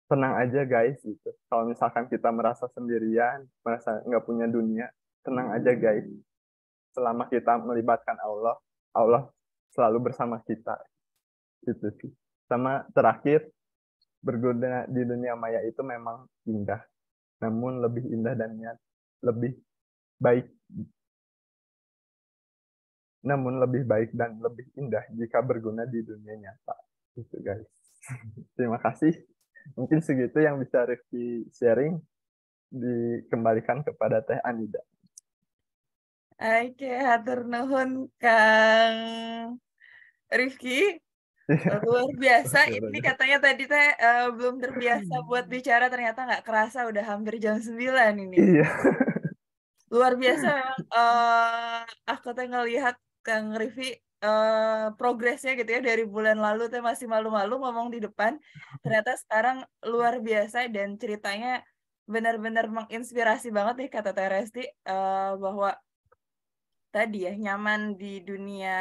tenang aja guys gitu. Kalau misalkan kita merasa sendirian, merasa nggak punya dunia, tenang aja guys. Selama kita melibatkan Allah, Allah selalu bersama kita. Gitu sih. Sama terakhir, berguna di dunia maya itu memang indah. Namun lebih indah dan lebih baik. Namun lebih baik dan lebih indah jika berguna di dunia nyata. Gitu guys. Terima kasih. Mungkin segitu yang bisa Rifki sharing. Dikembalikan kepada Teh Anida. Oke, hatur nuhun Kang Rifki. Luar biasa. Ini Suaranya. katanya tadi teh belum terbiasa buat bicara, ternyata nggak kerasa udah hampir jam 9 ini. Iya. Luar biasa memang. Aku teh ngelihat Kang Rifi progresnya gitu ya, dari bulan lalu teh masih malu-malu ngomong di depan. Ternyata sekarang luar biasa dan ceritanya benar-benar menginspirasi banget nih kata Teh Resti, bahwa tadi ya nyaman di dunia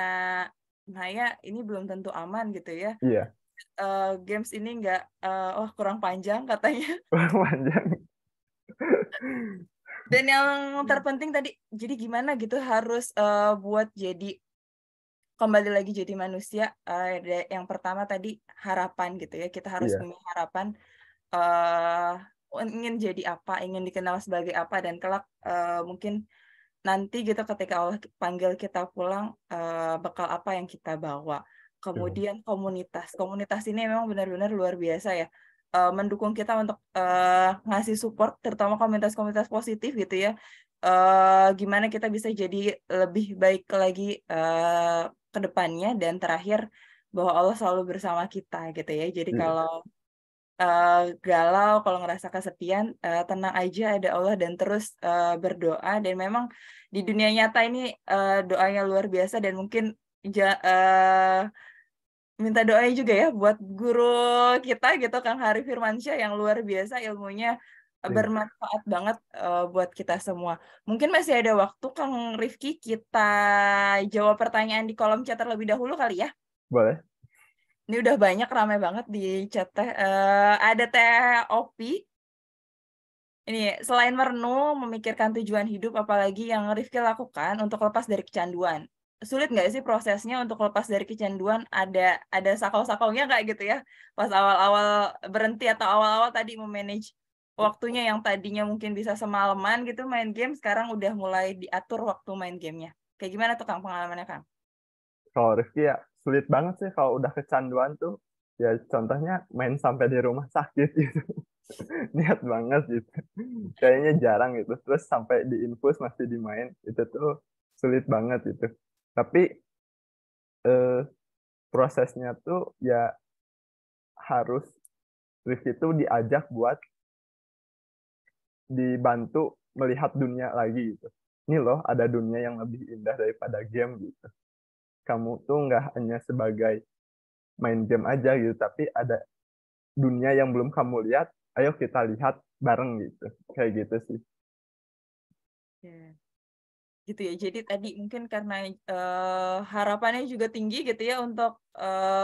maya ini belum tentu aman gitu ya. Iya. Games ini nggak, oh kurang panjang katanya. Panjang. Dan yang terpenting tadi, jadi gimana gitu harus buat jadi kembali lagi jadi manusia. Yang pertama tadi harapan gitu ya, kita harus Iya. punya harapan, eh ingin jadi apa, ingin dikenal sebagai apa, dan kelak mungkin nanti gitu ketika Allah panggil kita pulang, bekal apa yang kita bawa. Kemudian komunitas ini memang benar-benar luar biasa ya, mendukung kita untuk ngasih support, terutama komunitas-komunitas positif gitu ya. Gimana kita bisa jadi lebih baik lagi ke depannya, dan terakhir bahwa Allah selalu bersama kita gitu ya. Jadi Iya. kalau galau, kalau ngerasa kesepian, tenang aja ada Allah, dan terus berdoa. Dan memang di dunia nyata ini doanya luar biasa, dan mungkin minta doanya juga ya buat guru kita gitu, Kang Hari Firmansyah, yang luar biasa ilmunya, Iya. bermanfaat banget buat kita semua. Mungkin masih ada waktu, Kang Rifki, kita jawab pertanyaan di kolom chat terlebih dahulu kali ya. Boleh. Ini udah banyak, ramai banget di chat teh. Ada Teh Opi. Ini, selain merenung, memikirkan tujuan hidup, apalagi yang Rifki lakukan untuk lepas dari kecanduan? Sulit nggak sih prosesnya untuk lepas dari kecanduan? Ada sakau-sakaunya nggak gitu ya? Pas awal-awal berhenti, atau awal-awal tadi memanage waktunya yang tadinya mungkin bisa semalaman gitu main game, sekarang udah mulai diatur waktu main gamenya. Kayak gimana tuh Kang pengalamannya Kang? Kalau Rifki ya sulit banget sih kalau udah kecanduan tuh. Ya contohnya main sampai di rumah sakit gitu. Niat banget gitu. Kayaknya jarang gitu. Terus sampai di infus masih dimain. Itu tuh sulit banget gitu. Tapi eh, prosesnya tuh ya harus Rifki tuh diajak buat dibantu melihat dunia lagi gitu. Ini loh ada dunia yang lebih indah daripada game gitu. Kamu tuh nggak hanya sebagai main game aja gitu, tapi ada dunia yang belum kamu lihat, ayo kita lihat bareng gitu. Kayak gitu sih. Ya. Gitu ya. Jadi tadi mungkin karena harapannya juga tinggi gitu ya untuk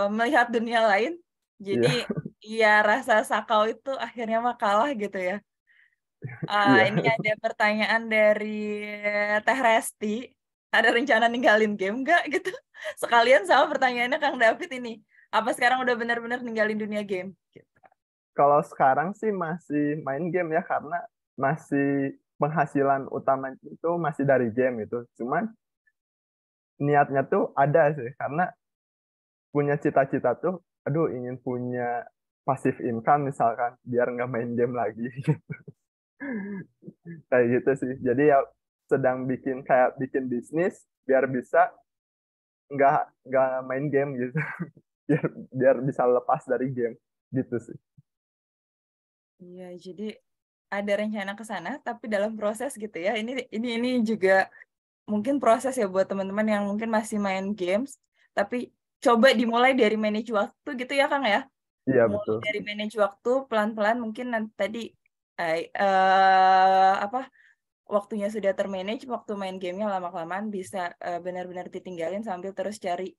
melihat dunia lain. Jadi Iya, ya rasa sakau itu akhirnya mah kalah gitu ya. iya. Ini ada pertanyaan dari Teh Resti. Ada rencana ninggalin game nggak gitu? Sekalian sama pertanyaannya Kang David ini. Apa sekarang udah benar-benar ninggalin dunia game? Gitu. Kalau sekarang sih masih main game ya, karena masih penghasilan utama itu masih dari game itu. Cuman niatnya tuh ada sih, karena punya cita-cita tuh, aduh ingin punya passive income misalkan, biar nggak main game lagi. Kayak gitu sih. Jadi ya sedang bikin bisnis biar bisa nggak nggak main game gitu. Biar biar bisa lepas dari game gitu sih. Iya, jadi ada rencana ke sana, tapi dalam proses gitu ya. Ini juga mungkin proses ya buat teman-teman yang mungkin masih main games, tapi coba dimulai dari manage waktu gitu ya Kang ya. Iya Mulai betul. dari manage waktu pelan-pelan, mungkin nanti tadi apa, waktunya sudah termanage, waktu main gamenya lama-kelamaan bisa benar-benar ditinggalin, sambil terus cari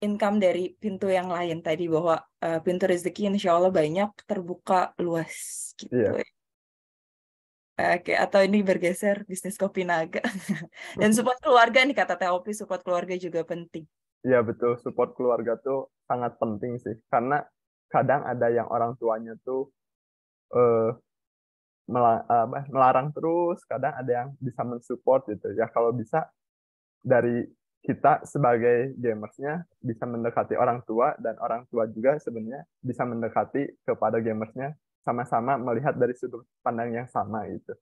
income dari pintu yang lain tadi, bahwa pintu rezeki insya Allah banyak, terbuka luas gitu. Iya. Oke, atau ini bergeser bisnis kopi naga. Dan support keluarga nih kata TOP, support keluarga juga penting. Iya betul, support keluarga tuh sangat penting sih. Karena kadang ada yang orang tuanya tuh eh, melarang terus, kadang ada yang bisa mensupport gitu. Ya kalau bisa dari kita sebagai gamersnya bisa mendekati orang tua, dan orang tua juga sebenarnya bisa mendekati kepada gamersnya, sama-sama melihat dari sudut pandang yang sama gitu.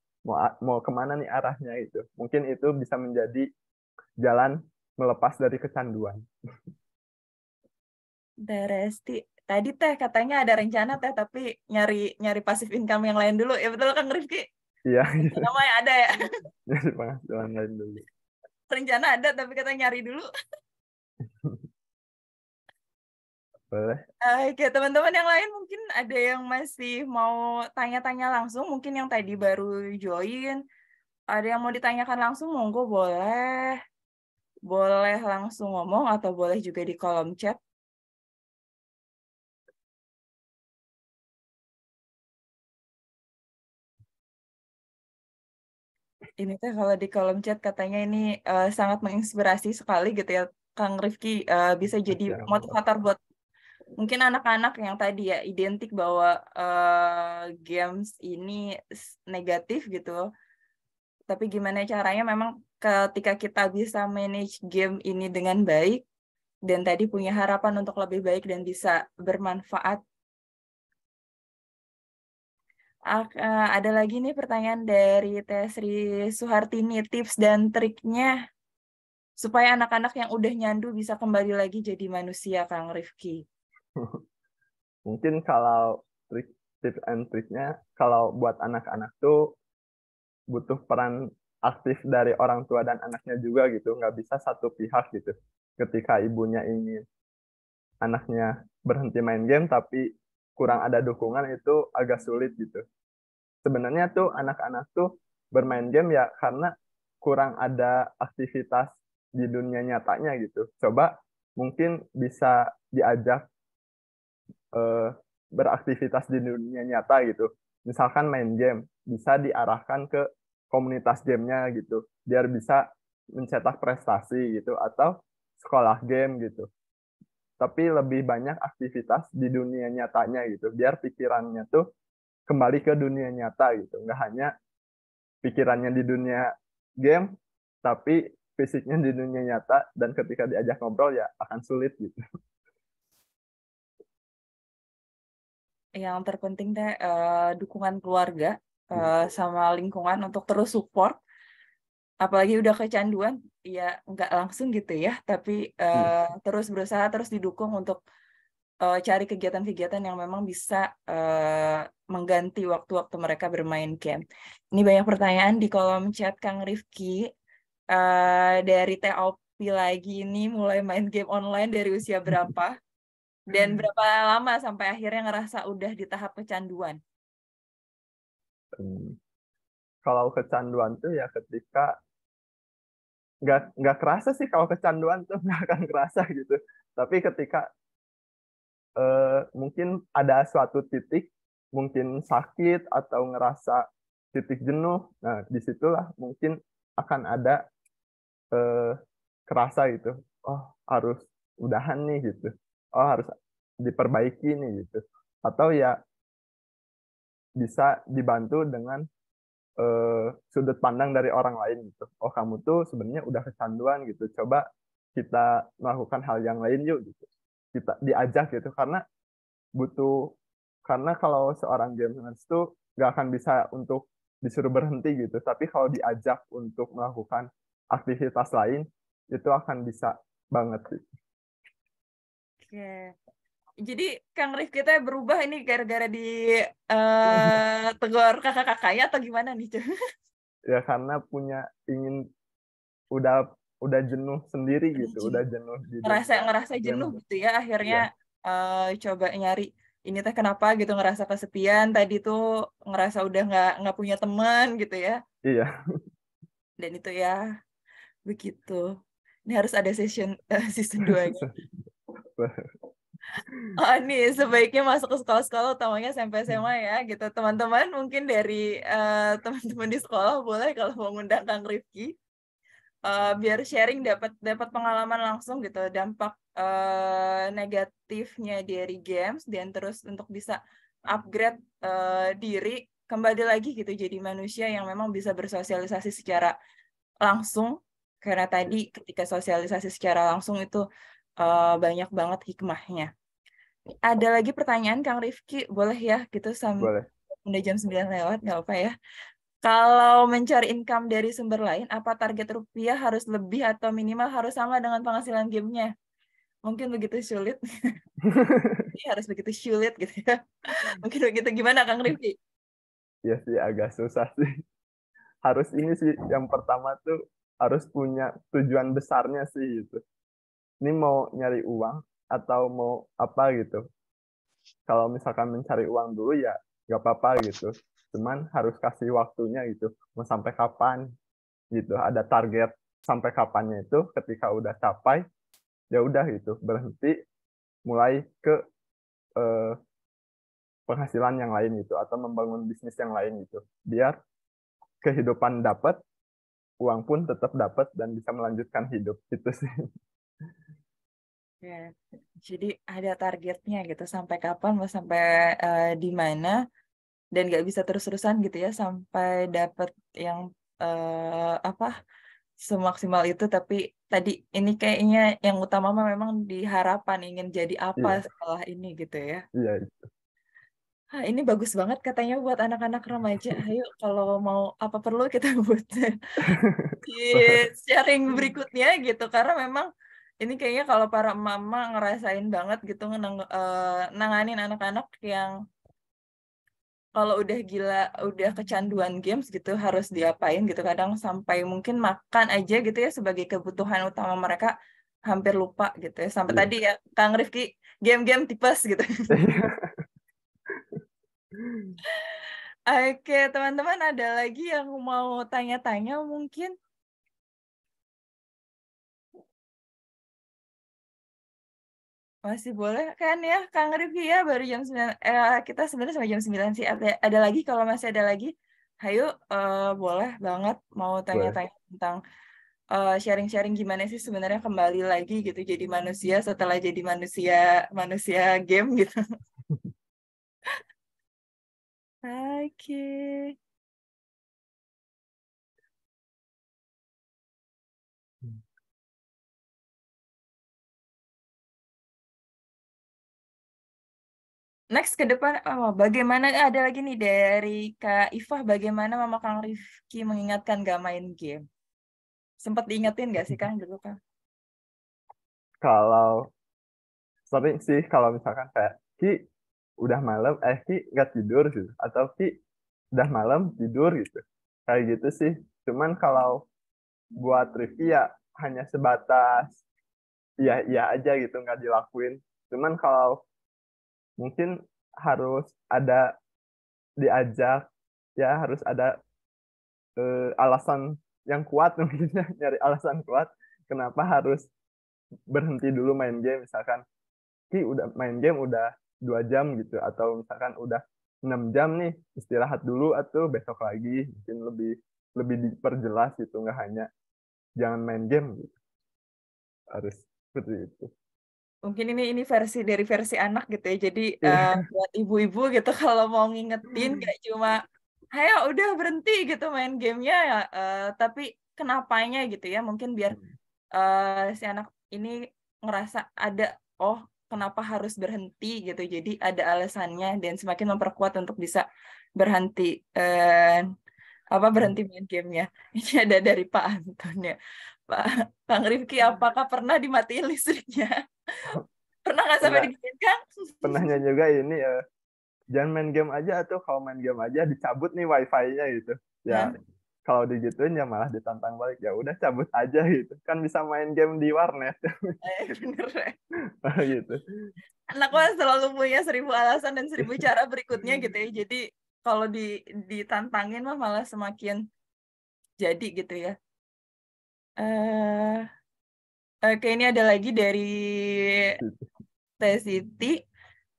Mau kemana nih arahnya itu. Mungkin itu bisa menjadi jalan melepas dari kecanduan. Teh Resti. Tadi Teh katanya ada rencana Teh, tapi nyari passive income yang lain dulu. Ya betul Kang Rifki? Iya, gitu. Rencana yang ada ya. Nyari penghasilan lain dulu. Rencana ada, tapi katanya nyari dulu. Boleh. Oke, teman-teman yang lain mungkin ada yang masih mau tanya-tanya langsung. Mungkin yang tadi baru join. Ada yang mau ditanyakan langsung, monggo boleh. Boleh langsung ngomong atau boleh juga di kolom chat. Ini teh kalau di kolom chat katanya ini sangat menginspirasi sekali gitu ya, Kang Rifki, bisa jadi Siap. motivator buat mungkin anak-anak yang tadi ya identik bahwa games ini negatif gitu. Tapi gimana caranya memang ketika kita bisa manage game ini dengan baik dan tadi punya harapan untuk lebih baik dan bisa bermanfaat. Ada lagi nih pertanyaan dari Teh Sri Suhartini, tips dan triknya supaya anak-anak yang udah nyandu bisa kembali lagi jadi manusia, Kang Rifki. Mungkin kalau tips and triknya, kalau buat anak-anak tuh butuh peran aktif dari orang tua dan anaknya juga gitu. Nggak bisa satu pihak gitu. Ketika ibunya ingin anaknya berhenti main game, tapi kurang ada dukungan, itu agak sulit gitu. Sebenarnya tuh anak-anak tuh bermain game ya karena kurang ada aktivitas di dunia nyatanya gitu. Coba mungkin bisa diajak beraktivitas di dunia nyata gitu. Misalkan main game, bisa diarahkan ke komunitas gamenya gitu, biar bisa mencetak prestasi gitu, atau sekolah game gitu. Tapi lebih banyak aktivitas di dunia nyatanya gitu, biar pikirannya tuh kembali ke dunia nyata gitu, nggak hanya pikirannya di dunia game, tapi fisiknya di dunia nyata, dan ketika diajak ngobrol ya akan sulit gitu. Yang terpenting teh dukungan keluarga sama lingkungan untuk terus support. Apalagi udah kecanduan, ya nggak langsung gitu ya, tapi terus berusaha, terus didukung untuk cari kegiatan-kegiatan yang memang bisa mengganti waktu-waktu mereka bermain game. Ini banyak pertanyaan di kolom chat Kang Rifki. Dari TOP lagi ini mulai main game online dari usia berapa? Dan berapa lama sampai akhirnya ngerasa udah di tahap kecanduan? Kalau kecanduan tuh ya ketika nggak kerasa sih, kalau kecanduan tuh nggak akan kerasa gitu. Tapi ketika mungkin ada suatu titik, mungkin sakit atau ngerasa titik jenuh, nah disitulah mungkin akan ada eh, kerasa gitu. Oh, harus udahan nih gitu. Oh, harus diperbaiki nih gitu. Atau ya bisa dibantu dengan sudut pandang dari orang lain gitu. Oh, kamu tuh sebenarnya udah kecanduan gitu. Coba kita melakukan hal yang lain yuk gitu. Kita diajak gitu, butuh karena kalau seorang gamers tuh nggak akan bisa untuk disuruh berhenti gitu. Tapi kalau diajak untuk melakukan aktivitas lain, itu akan bisa banget sih. Oke. Jadi Kang Rif kita berubah ini gara-gara di tegur kakak-kakaknya atau gimana nih, Cuy? Ya karena ingin udah jenuh sendiri gitu, udah jenuh di dunia ngerasa game. jenuh gitu ya, akhirnya Iya. coba nyari ini teh kenapa gitu, ngerasa kesepian tadi tuh, ngerasa udah nggak punya teman gitu ya, Iya. dan itu ya begitu. Ini harus ada season 2-nya. Oh, nih sebaiknya masuk ke sekolah-sekolah utamanya SMP SMA ya gitu. Teman-teman mungkin dari teman-teman di sekolah boleh kalau mau ngundang Kang Rifki biar sharing, dapat pengalaman langsung gitu, dampak negatifnya dari games, dan terus untuk bisa upgrade diri kembali lagi gitu jadi manusia yang memang bisa bersosialisasi secara langsung, karena tadi ketika sosialisasi secara langsung itu banyak banget hikmahnya. Ada lagi pertanyaan Kang Rifki, boleh ya gitu sampai Boleh. udah jam 9 lewat, nggak apa ya. Kalau mencari income dari sumber lain, apa target rupiah harus lebih atau minimal harus sama dengan penghasilan gamenya? Mungkin begitu sulit. Ini harus begitu sulit gitu ya. Mungkin begitu. Gimana Kang Rifki? Ya sih agak susah sih. Harus ini sih yang pertama tuh harus punya tujuan besarnya sih gitu. Ini mau nyari uang atau mau apa gitu. Kalau misalkan mencari uang dulu ya nggak apa-apa gitu. Cuman harus kasih waktunya gitu. Mau sampai kapan gitu. Ada target sampai kapannya itu ketika udah capai ya udah gitu berhenti mulai ke eh, penghasilan yang lain gitu atau membangun bisnis yang lain gitu. Biar kehidupan dapat, uang pun tetap dapat dan bisa melanjutkan hidup itu sih. Ya, jadi ada targetnya gitu sampai kapan mau sampai di mana dan nggak bisa terus-terusan gitu ya sampai dapat yang apa semaksimal itu tapi tadi ini kayaknya yang utama mah memang di harapan ingin jadi apa Iya, setelah ini gitu ya. iya. Ah, ini bagus banget katanya buat anak-anak remaja. Ayo kalau mau apa perlu kita buat di sharing berikutnya gitu karena memang ini kayaknya kalau para mama ngerasain banget gitu nanganin anak-anak yang kalau udah gila udah kecanduan games gitu harus diapain gitu kadang sampai mungkin makan aja gitu ya sebagai kebutuhan utama mereka hampir lupa gitu ya sampai Iya. tadi ya Kang Rifki game-game tipes gitu. Oke teman-teman ada lagi yang mau tanya-tanya mungkin masih boleh kan ya Kang Rifki ya baru jam 9 kita sebenarnya sampai jam 9 sih ada lagi kalau masih ada lagi ayo boleh banget mau Boleh. tanya-tanya tentang sharing-sharing gimana sih sebenarnya kembali lagi gitu jadi manusia setelah jadi manusia manusia game gitu. Oke. Next ke depan, bagaimana ada lagi nih dari Kak Ifah, bagaimana Mama Kang Rifki mengingatkan gak main game? Sempat diingetin gak sih Kang dulu Kang? Kalau sering sih kalau misalkan kayak Ki udah malam, Ki nggak tidur gitu. Atau Ki udah malam tidur gitu. Kayak gitu sih. Cuman kalau buat review ya hanya sebatas iya iya aja gitu nggak dilakuin. Cuman kalau mungkin harus ada diajak ya harus ada alasan yang kuat mungkin ya, nyari alasan kuat kenapa harus berhenti dulu main game misalkan Ki udah main game udah 2 jam gitu atau misalkan udah 6 jam nih istirahat dulu atau besok lagi mungkin lebih lebih diperjelas gitu nggak hanya jangan main game gitu harus seperti itu. Mungkin ini versi dari versi anak gitu ya. Jadi Iya. buat ibu-ibu gitu kalau mau ngingetin gak cuma ayo udah berhenti gitu main gamenya ya, tapi kenapanya gitu ya. Mungkin biar si anak ini ngerasa ada oh kenapa harus berhenti gitu. Jadi ada alasannya dan semakin memperkuat untuk bisa berhenti berhenti main gamenya. Ini ada dari Pak Anton ya. Pak Bang Rifki, apakah pernah dimatiin listriknya? Pernah nggak sampai pernah digituin Kang? pernahnya juga ini jangan main game aja atau kalau main game aja dicabut nih wifi-nya gitu ya Hah? kalau digituin ya malah ditantang balik ya udah cabut aja gitu kan bisa main game di warnet Bener ya. gitu. Anak mah selalu punya 1000 alasan dan 1000 cara berikutnya gitu ya. Jadi kalau ditantangin mah malah semakin jadi gitu ya. eh Oke, ini ada lagi dari Teh Siti.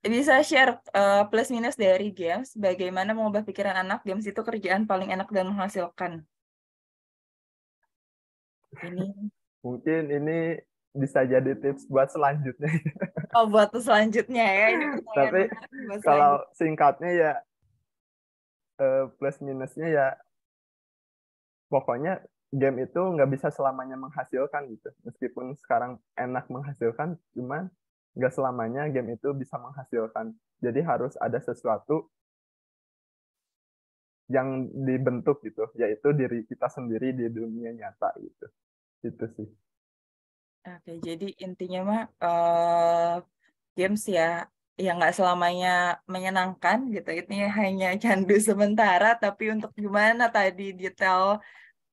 Bisa share plus minus dari games, bagaimana mengubah pikiran anak, games itu kerjaan paling enak dan menghasilkan. Ini, Mungkin ini bisa jadi tips buat selanjutnya. buat selanjutnya ya, ini pertanyaan Tapi menarik buat kalau selanjutnya. singkatnya ya plus minusnya ya pokoknya game itu nggak bisa selamanya menghasilkan gitu. Meskipun sekarang enak menghasilkan, cuman nggak selamanya game itu bisa menghasilkan. Jadi harus ada sesuatu yang dibentuk gitu, yaitu diri kita sendiri di dunia nyata gitu. Itu sih. Oke, jadi intinya mah games ya yang nggak selamanya menyenangkan gitu. Itu hanya candu sementara, tapi untuk gimana tadi detail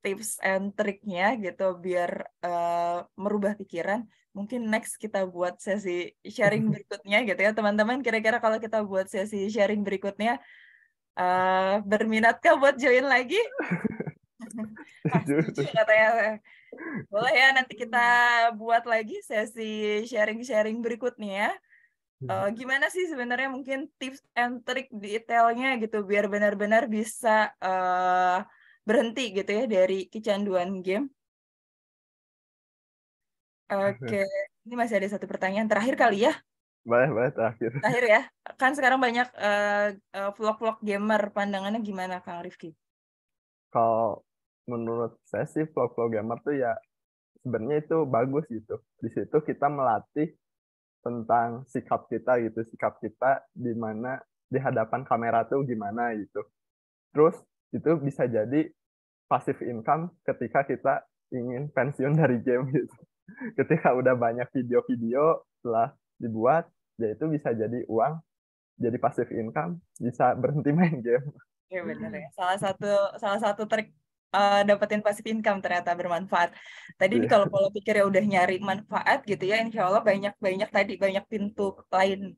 tips and triknya gitu biar merubah pikiran. Mungkin next kita buat sesi sharing berikutnya gitu ya teman-teman. Kira-kira kalau kita buat sesi sharing berikutnya, berminatkah buat join lagi? Setuju Setuju. katanya. Boleh ya, nanti kita buat lagi sesi sharing-sharing berikutnya ya. Gimana sih sebenarnya mungkin tips and trik detailnya gitu biar benar-benar bisa berhenti gitu ya dari kecanduan game. Oke, ini masih ada satu pertanyaan terakhir kali ya. Boleh, boleh terakhir. Terakhir ya. Kan sekarang banyak vlog-vlog gamer. Pandangannya gimana, Kang Rifki? Kalau menurut saya sih vlog-vlog gamer tuh ya sebenarnya itu bagus gitu. Di situ kita melatih tentang sikap kita di mana di hadapan kamera tuh gimana gitu. Terus itu bisa jadi passive income ketika kita ingin pensiun dari game gitu. Ketika udah banyak video-video setelah dibuat, ya itu bisa jadi uang, jadi passive income, bisa berhenti main game. Ya benar ya. Salah satu trik dapetin passive income ternyata bermanfaat. Tadi ini kalau Iya, pola pikirnya udah nyari manfaat gitu ya, insya Allah banyak tadi banyak pintu lain.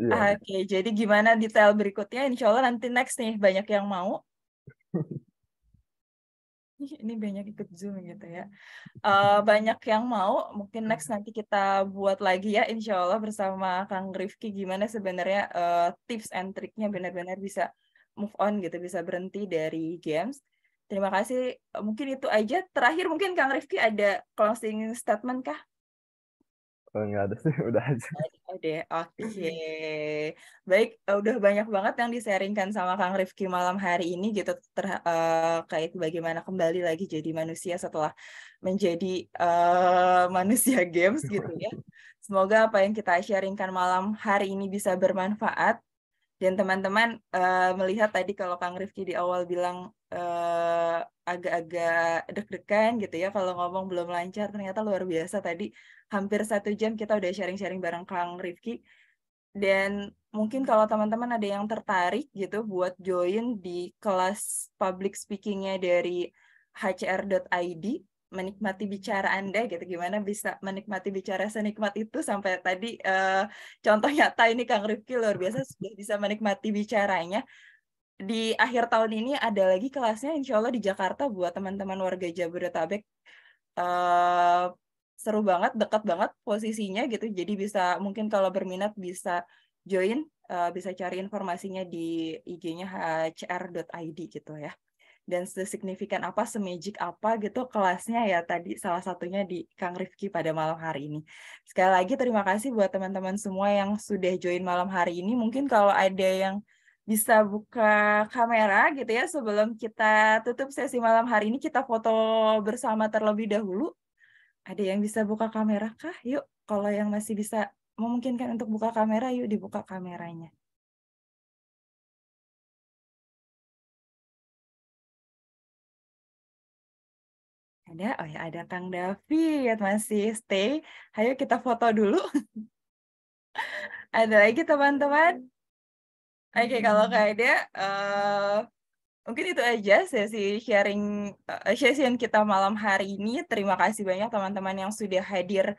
iya. Oke, jadi gimana detail berikutnya? Insya Allah nanti next nih banyak yang mau. Ih, ini banyak ikut Zoom gitu ya. Banyak yang mau, mungkin next nanti kita buat lagi ya, insya Allah bersama Kang Rifki gimana sebenarnya tips and triknya benar-benar bisa move on gitu, bisa berhenti dari games. Terima kasih. Mungkin itu aja. Terakhir mungkin Kang Rifki ada closing statement kah? Kalau nggak ada sih, udah aja. Oke, oke. Baik, udah banyak banget yang disaringkan sama Kang Rifki malam hari ini gitu terkait bagaimana kembali lagi jadi manusia setelah menjadi manusia games gitu ya. Semoga apa yang kita sharingkan malam hari ini bisa bermanfaat dan teman-teman melihat tadi kalau Kang Rifki di awal bilang agak-agak deg-degan gitu ya kalau ngomong belum lancar, ternyata luar biasa tadi hampir 1 jam kita udah sharing-sharing bareng Kang Rifki. Dan mungkin kalau teman-teman ada yang tertarik gitu buat join di kelas public speakingnya dari hcr.id, menikmati bicara Anda gitu, gimana bisa menikmati bicara senikmat itu sampai tadi contoh nyata ini Kang Rifki luar biasa sudah bisa menikmati bicaranya. Di akhir tahun ini ada lagi kelasnya insya Allah di Jakarta buat teman-teman warga Jabodetabek. eh Seru banget, dekat banget posisinya gitu. Jadi bisa mungkin kalau berminat bisa join, bisa cari informasinya di IG-nya hcr.id gitu ya. Dan sesignifikan apa, semagic apa gitu kelasnya ya tadi salah satunya di Kang Rifki pada malam hari ini. Sekali lagi terima kasih buat teman-teman semua yang sudah join malam hari ini. Mungkin kalau ada yang bisa buka kamera gitu ya sebelum kita tutup sesi malam hari ini kita foto bersama terlebih dahulu. Ada yang bisa buka kamera kah? Yuk, kalau yang masih bisa memungkinkan untuk buka kamera, yuk dibuka kameranya. Ada, oh ya ada Kang David masih stay. Ayo kita foto dulu. Ada lagi teman-teman? Oke, kalau nggak ada, mungkin itu aja sesi sharing session kita malam hari ini. Terima kasih banyak teman-teman yang sudah hadir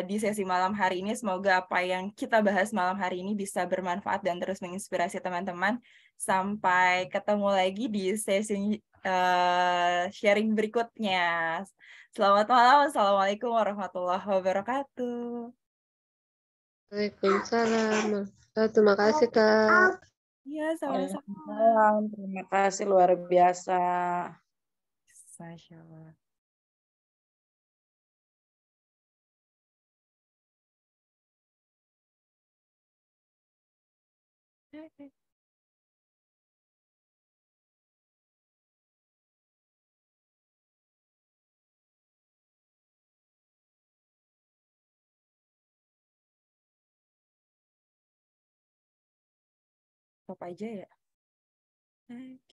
di sesi malam hari ini. Semoga apa yang kita bahas malam hari ini bisa bermanfaat dan terus menginspirasi teman-teman. Sampai ketemu lagi di sesi sharing berikutnya. Selamat malam. Assalamualaikum warahmatullahi wabarakatuh. Waalaikumsalam. Terima kasih, Kak. Iya, sama-sama. Waalaikumsalam. Terima kasih luar biasa. Masya Allah. Stop aja ya.